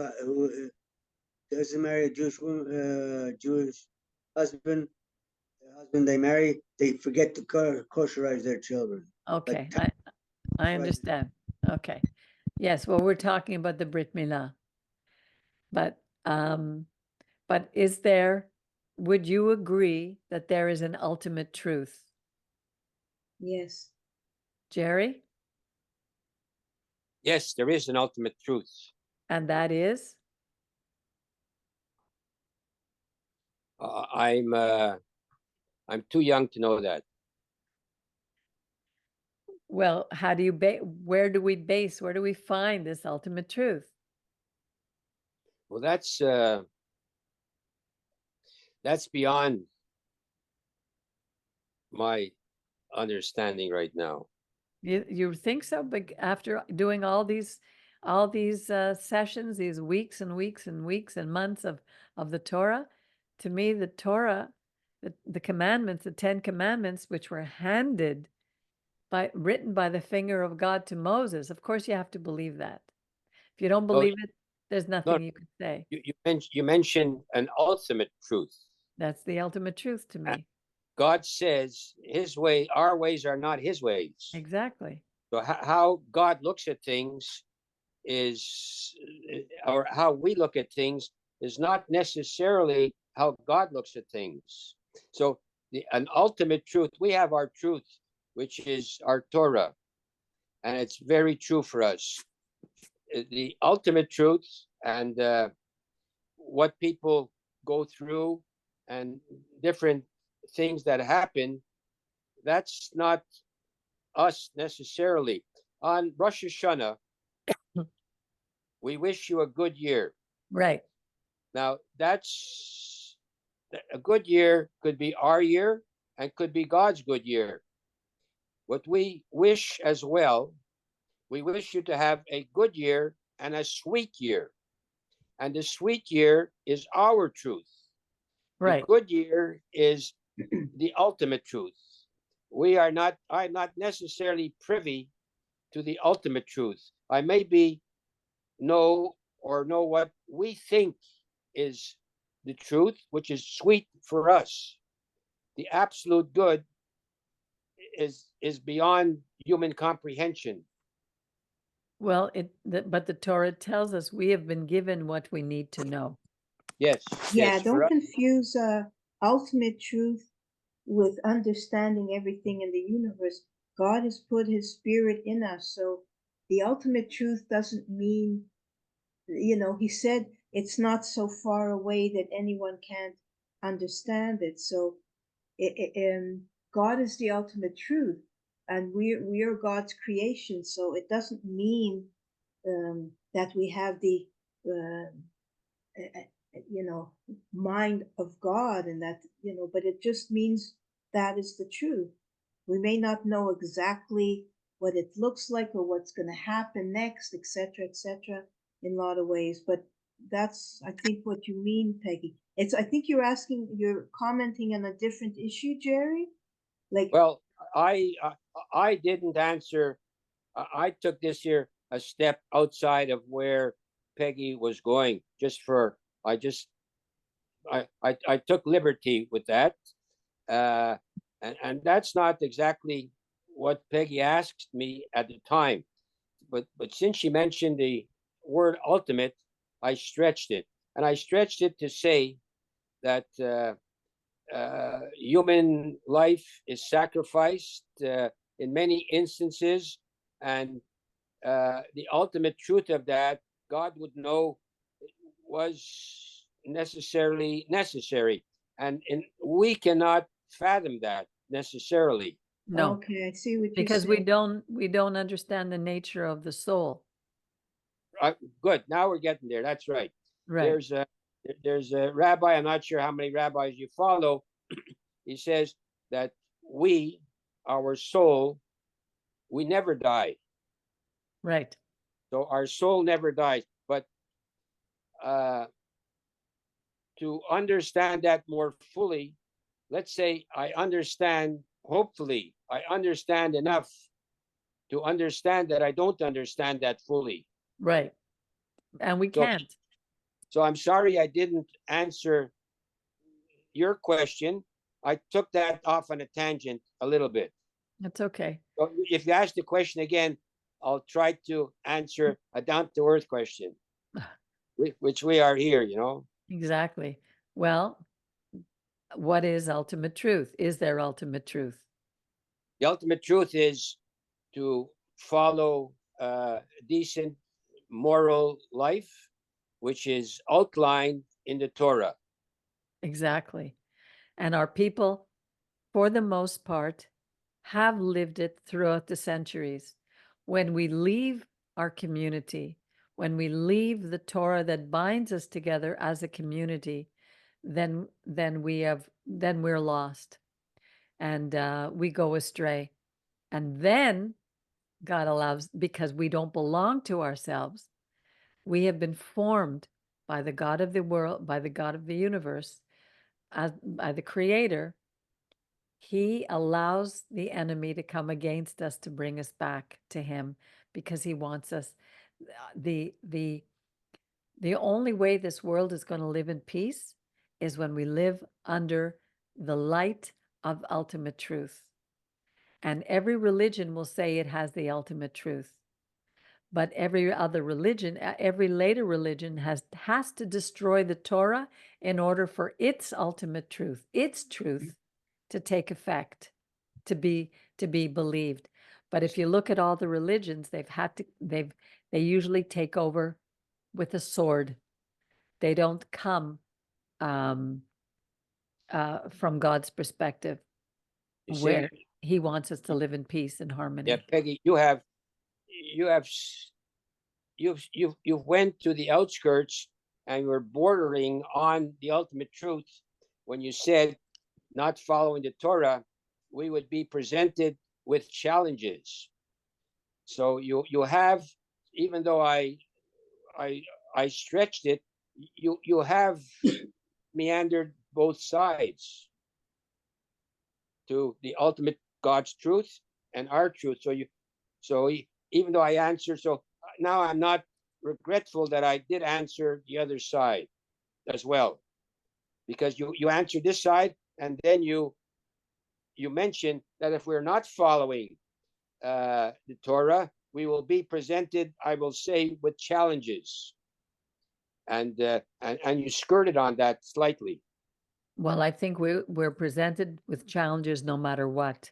[SPEAKER 2] doesn't marry a Jewish woman, Jewish husband, the husband they marry, they forget to kosherize their children.
[SPEAKER 1] Okay,
[SPEAKER 2] Like,
[SPEAKER 1] I understand. Okay. Yes, well, we're talking about the Brit Milah. But would you agree that there is an ultimate truth?
[SPEAKER 4] Yes.
[SPEAKER 1] Jerry?
[SPEAKER 3] Yes, there is an ultimate truth.
[SPEAKER 1] And that is?
[SPEAKER 3] I'm too young to know that.
[SPEAKER 1] Well, how do you where do we find this ultimate truth?
[SPEAKER 3] Well, that's beyond my understanding right now.
[SPEAKER 1] You think so? But after doing all these sessions, these weeks and weeks and weeks and months of the Torah, to me, the Torah, the commandments, the 10 commandments, which were written by the finger of God to Moses. Of course, you have to believe that. If you don't believe it, there's nothing you can say.
[SPEAKER 3] You mentioned an ultimate truth.
[SPEAKER 1] That's the ultimate truth to me.
[SPEAKER 3] God says our ways are not his ways.
[SPEAKER 1] Exactly.
[SPEAKER 3] So how God looks at things or how we look at things is not necessarily how God looks at things. So an ultimate truth, we have our truth, which is our Torah, and it's very true for us. The ultimate truth and what people go through and different things that happen, that's not us necessarily. On Rosh Hashanah, we wish you a good year.
[SPEAKER 1] Right.
[SPEAKER 3] Now, that's a good year, could be our year and could be God's good year. What we wish as well, we wish you to have a good year and a sweet year. And the sweet year is our truth.
[SPEAKER 1] Right.
[SPEAKER 3] The good year is the ultimate truth. I'm not necessarily privy to the ultimate truth. I maybe know what we think is the truth, which is sweet for us. The absolute good is beyond human comprehension.
[SPEAKER 1] Well, but the Torah tells us we have been given what we need to know.
[SPEAKER 3] Yes.
[SPEAKER 4] Yeah,
[SPEAKER 3] yes,
[SPEAKER 4] don't confuse ultimate truth with understanding everything in the universe. God has put his spirit in us. So the ultimate truth doesn't mean, he said it's not so far away that anyone can't understand it. So God is the ultimate truth, and we are God's creation. So it doesn't mean that we have the mind of God, and that but it just means that is the truth. We may not know exactly what it looks like or what's going to happen next, etc., etc., in a lot of ways, but that's, I think, what you mean, Peggy. I think you're commenting on a different issue, Jerry.
[SPEAKER 3] Well, I didn't answer. I took this here a step outside of where Peggy was going. I took liberty with that, and that's not exactly what Peggy asked me at the time. But since she mentioned the word ultimate, I stretched it, and I stretched it to say that human life is sacrificed in many instances, and the ultimate truth of that, God would know, was necessarily necessary, and we cannot fathom that necessarily.
[SPEAKER 1] No,
[SPEAKER 4] Okay, I see what you're
[SPEAKER 1] because
[SPEAKER 4] saying.
[SPEAKER 1] we don't understand the nature of the soul.
[SPEAKER 3] Good. Now we're getting there. That's right.
[SPEAKER 1] Right.
[SPEAKER 3] There's a rabbi. I'm not sure how many rabbis you follow. He says that our soul, we never die.
[SPEAKER 1] Right.
[SPEAKER 3] So our soul never dies. But to understand that more fully, let's say I understand, hopefully, I understand enough to understand that I don't understand that fully.
[SPEAKER 1] Right. And we
[SPEAKER 3] So,
[SPEAKER 1] can't.
[SPEAKER 3] so I'm sorry I didn't answer your question. I took that off on a tangent a little bit.
[SPEAKER 1] It's okay.
[SPEAKER 3] So if you ask the question again, I'll try to answer a down-to-earth question, which we are here, you know.
[SPEAKER 1] Exactly. Well, what is ultimate truth? Is there ultimate truth?
[SPEAKER 3] The ultimate truth is to follow a decent moral life, which is outlined in the Torah.
[SPEAKER 1] Exactly. And our people, for the most part, have lived it throughout the centuries. When we leave our community, when we leave the Torah that binds us together as a community, then we're lost, and we go astray. And then God allows, because we don't belong to ourselves, we have been formed by the God of the world, by the God of the universe, by the Creator. He allows the enemy to come against us to bring us back to him, because he wants us. The only way this world is going to live in peace is when we live under the light of ultimate truth. And every religion will say it has the ultimate truth. But every other religion, every later religion has to destroy the Torah in order for its ultimate truth, its truth, to take effect, to be believed. But if you look at all the religions, they usually take over with a sword. They don't come from God's perspective,
[SPEAKER 3] You see,
[SPEAKER 1] where he wants us to live in peace and harmony.
[SPEAKER 3] yeah, Peggy, you went to the outskirts and you're bordering on the ultimate truth when you said, not following the Torah, we would be presented with challenges. So you have, even though I stretched it, you have meandered both sides to the ultimate God's truth and our truth. So even though I answered, so now I'm not regretful that I did answer the other side as well, because you answered this side, and then you mentioned that if we're not following the Torah, we will be presented, I will say, with challenges, and you skirted on that slightly.
[SPEAKER 1] Well, I think we're presented with challenges no matter what.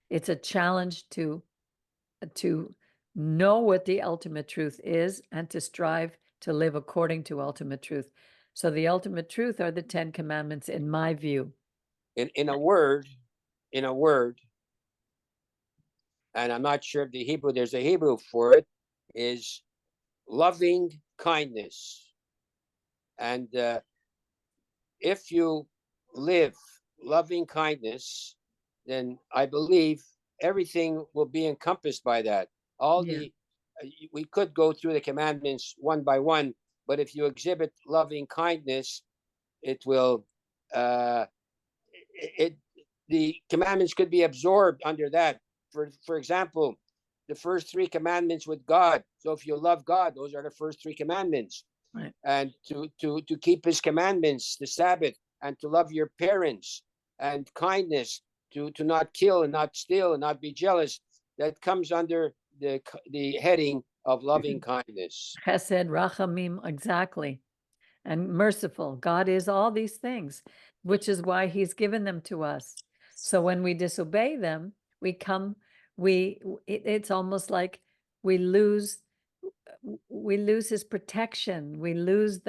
[SPEAKER 1] It's a challenge to know what the ultimate truth is and to strive to live according to ultimate truth. So the ultimate truth are the 10 Commandments, in my view.
[SPEAKER 3] In a word, and I'm not sure if the Hebrew, there's a Hebrew for it, is loving kindness. And if you live loving kindness, then I believe everything will be encompassed by that. We could go through the commandments one by one, but if you exhibit loving kindness, it will the commandments could be absorbed under that. For example, the first 3 commandments with God. So if you love God, those are the first 3 commandments.
[SPEAKER 1] Right.
[SPEAKER 3] And to keep his commandments, the Sabbath, and to love your parents, and kindness, to not kill and not steal and not be jealous, that comes under the heading of loving kindness.
[SPEAKER 1] Chesed, Rachamim, exactly. and merciful. God is all these things, which is why he's given them to us. So when we disobey them, it's almost like we lose his protection. We lose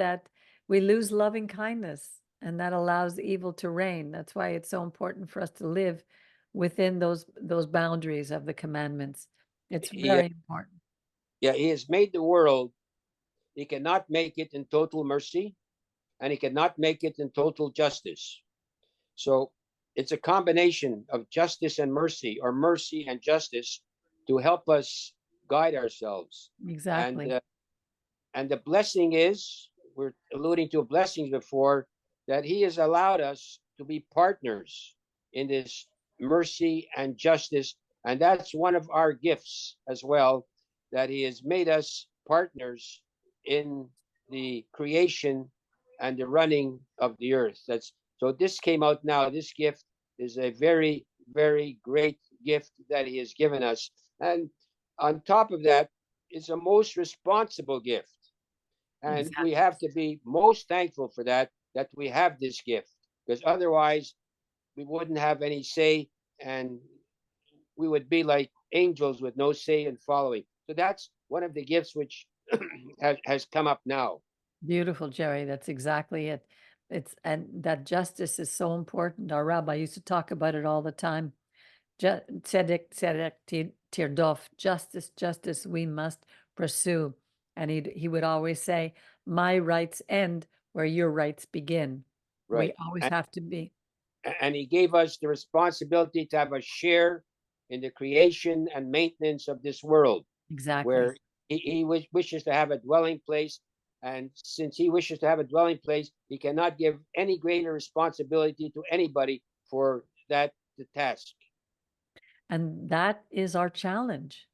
[SPEAKER 1] loving kindness, and that allows evil to reign. That's why it's so important for us to live within those boundaries of the commandments. It's very important.
[SPEAKER 3] Yeah, he has made the world. He cannot make it in total mercy, and he cannot make it in total justice. So it's a combination of justice and mercy, or mercy and justice, to help us guide ourselves.
[SPEAKER 1] Exactly.
[SPEAKER 3] And the blessing is, we're alluding to blessings before, that he has allowed us to be partners in this mercy and justice. And that's one of our gifts as well, that he has made us partners in the creation and the running of the earth. So this came out now. This gift is a very, very great gift that he has given us. And on top of that, it's a most responsible gift. And we have to be most thankful for that we have this gift, because otherwise we wouldn't have any say, and we would be like angels with no say in following. So that's one of the gifts which has come up now.
[SPEAKER 1] Beautiful, Jerry. That's exactly it. And that justice is so important. Our rabbi used to talk about it all the time. Tzedek, tirdof, justice, justice, we must pursue. And he would always say, my rights end where your rights begin.
[SPEAKER 3] Right.
[SPEAKER 1] We always have to be.
[SPEAKER 3] And he gave us the responsibility to have a share in the creation and maintenance of this world.
[SPEAKER 1] Exactly.
[SPEAKER 3] Where he wishes to have a dwelling place. And since he wishes to have a dwelling place, he cannot give any greater responsibility to anybody for the task.
[SPEAKER 1] And that is our challenge.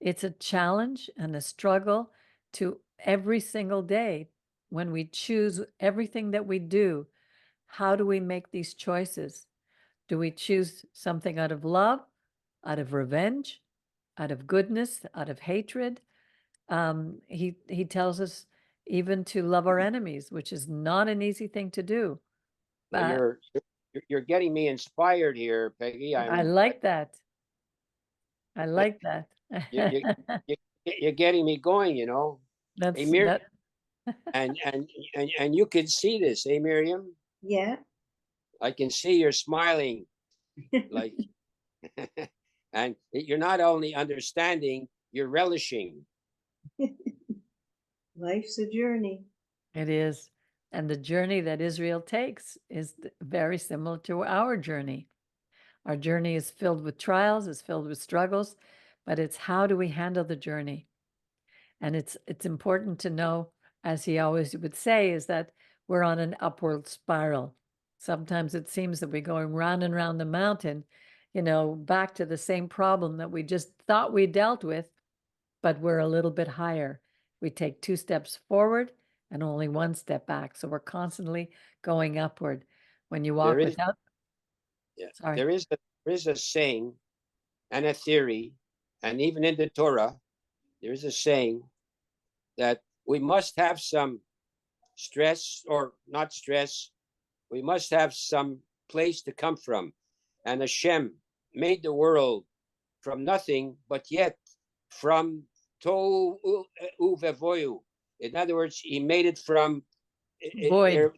[SPEAKER 1] It's a challenge and a struggle to every single day when we choose everything that we do. How do we make these choices? Do we choose something out of love, out of revenge, out of goodness, out of hatred? He tells us even to love our enemies, which is not an easy thing to do.
[SPEAKER 3] You're getting me inspired here, Peggy.
[SPEAKER 1] I like that. I like that.
[SPEAKER 3] You're getting me going, you know.
[SPEAKER 1] That's
[SPEAKER 3] hey, Miriam, and you can see this, hey Miriam?
[SPEAKER 4] Yeah.
[SPEAKER 3] I can see you're smiling, like, and you're not only understanding, you're relishing.
[SPEAKER 4] Life's a journey.
[SPEAKER 1] It is. And the journey that Israel takes is very similar to our journey. Our journey is filled with trials, is filled with struggles, but it's how do we handle the journey? And it's important to know, as he always would say, is that we're on an upward spiral. Sometimes it seems that we're going round and round the mountain, back to the same problem that we just thought we dealt with, but we're a little bit higher. We take 2 steps forward and only 1 step back. So we're constantly going upward. When you walk without. Sorry.
[SPEAKER 3] There is a saying and a theory, and even in the Torah, there is a saying that we must have some stress, or not stress, we must have some place to come from. And Hashem made the world from nothing, but yet from tohu uvevoyu. In other words, he made it from
[SPEAKER 1] void.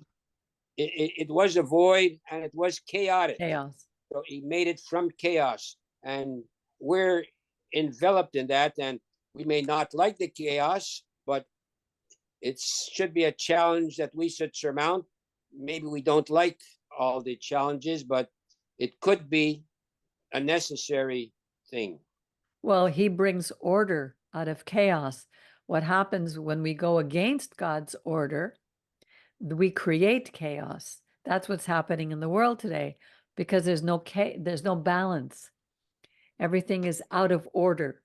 [SPEAKER 3] It was a void, and it was chaotic.
[SPEAKER 1] Chaos.
[SPEAKER 3] So he made it from chaos, and we're enveloped in that, and we may not like the chaos, but it should be a challenge that we should surmount. Maybe we don't like all the challenges, but it could be a necessary thing.
[SPEAKER 1] Well, he brings order out of chaos. What happens when we go against God's order? We create chaos. That's what's happening in the world today, because there's no balance. Everything is out of order.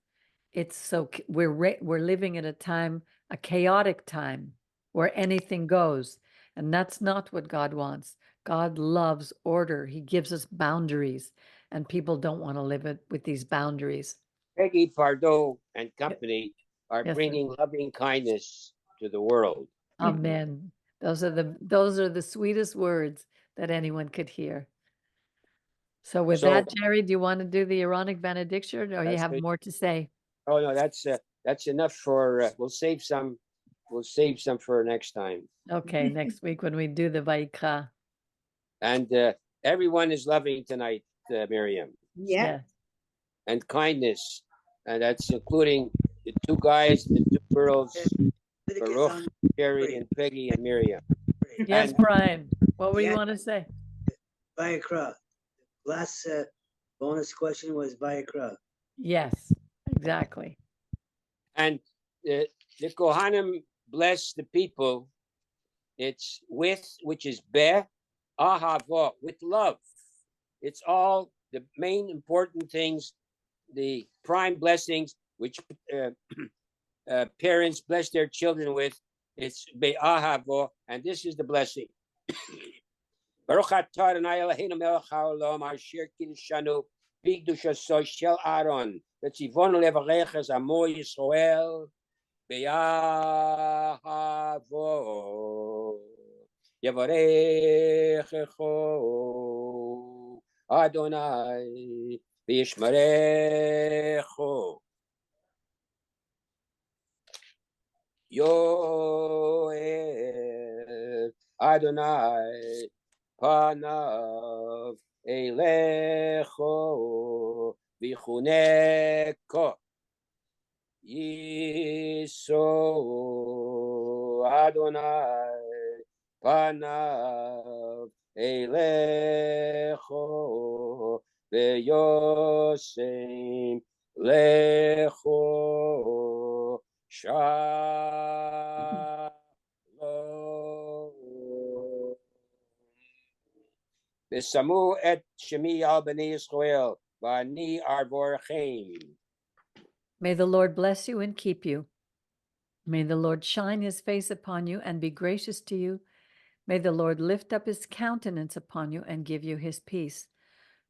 [SPEAKER 1] We're living in a chaotic time where anything goes, and that's not what God wants. God loves order. He gives us boundaries, and people don't want to live with these boundaries.
[SPEAKER 3] Peggy, Pardo, and company are bringing loving kindness to the world.
[SPEAKER 1] Amen. Those are the sweetest words that anyone could hear. So with
[SPEAKER 3] So-
[SPEAKER 1] that, Jerry, do you want to do the Aaronic benediction, or you
[SPEAKER 3] That's
[SPEAKER 1] have
[SPEAKER 3] great.
[SPEAKER 1] more to say?
[SPEAKER 3] Oh no, that's enough for. We'll save some. We'll save some for next time.
[SPEAKER 1] Okay, next week when we do the Vayikra.
[SPEAKER 3] And everyone is loving tonight, Miriam,
[SPEAKER 4] Yeah.
[SPEAKER 1] Yeah.
[SPEAKER 3] and kindness, and that's including the two guys, the two girls, Baruch, Sherry, and Peggy, and Miriam.
[SPEAKER 1] Yes,
[SPEAKER 3] And-
[SPEAKER 1] Brian, what were you
[SPEAKER 2] Yeah.
[SPEAKER 1] want to say?
[SPEAKER 2] Vayikra. Last bonus question was Vayikra.
[SPEAKER 1] Yes, exactly.
[SPEAKER 3] And the Kohanim bless the people. It's with, which is be, ahava, with love. It's all the main important things, the prime blessings, which parents bless their children with. It's be ahava, and this is the blessing. Baruch atah Adonai Eloheinu melech haolam asher kiddushanu b'kdushaso shel Aaron v'tzivonu levarechas amo Yisrael be'ahavo yavarechecho Adonai v'yishmerecho Yoel Adonai Panav Elecho Vichuneko Yiso Adonai Panav Elecho Veyosem Lecho Shalom. Besamu et Shemi al bnei Yisrael, v'ani arvorchem.
[SPEAKER 1] May the Lord bless you and keep you. May the Lord shine his face upon you and be gracious to you. May the Lord lift up his countenance upon you and give you his peace.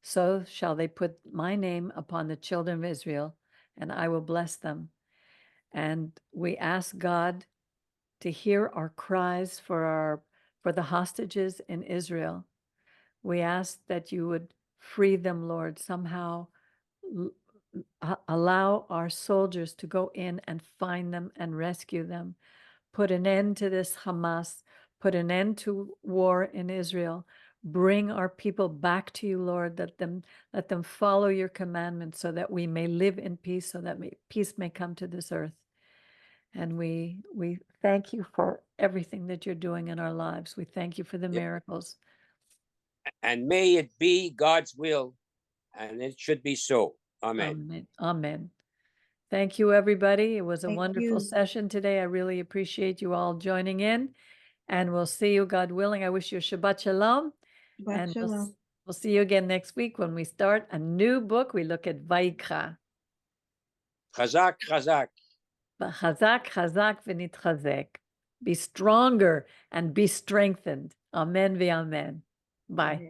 [SPEAKER 1] So shall they put my name upon the children of Israel, and I will bless them. And we ask God to hear our cries for the hostages in Israel. We ask that you would free them, Lord, somehow allow our soldiers to go in and find them and rescue them. Put an end to this Hamas, put an end to war in Israel. Bring our people back to you, Lord. Let them follow your commandments so that we may live in peace, so that peace may come to this earth. And we thank you for everything that you're doing in our lives. We thank you for the miracles.
[SPEAKER 3] And may it be God's will, and it should be so. Amen.
[SPEAKER 1] Amen. Amen. Thank you, everybody. It was a
[SPEAKER 4] Thank
[SPEAKER 1] wonderful
[SPEAKER 4] you.
[SPEAKER 1] session today. I really appreciate you all joining in. And we'll see you, God willing. I wish you a Shabbat Shalom.
[SPEAKER 4] Shabbat
[SPEAKER 1] And
[SPEAKER 4] shalom.
[SPEAKER 1] we'll see you again next week when we start a new book. We look at Vayikra.
[SPEAKER 3] Chazak, chazak.
[SPEAKER 1] Chazak, chazak, v'nitchazek. Be stronger and be strengthened. Amen v'amen. Bye.
[SPEAKER 4] Amen.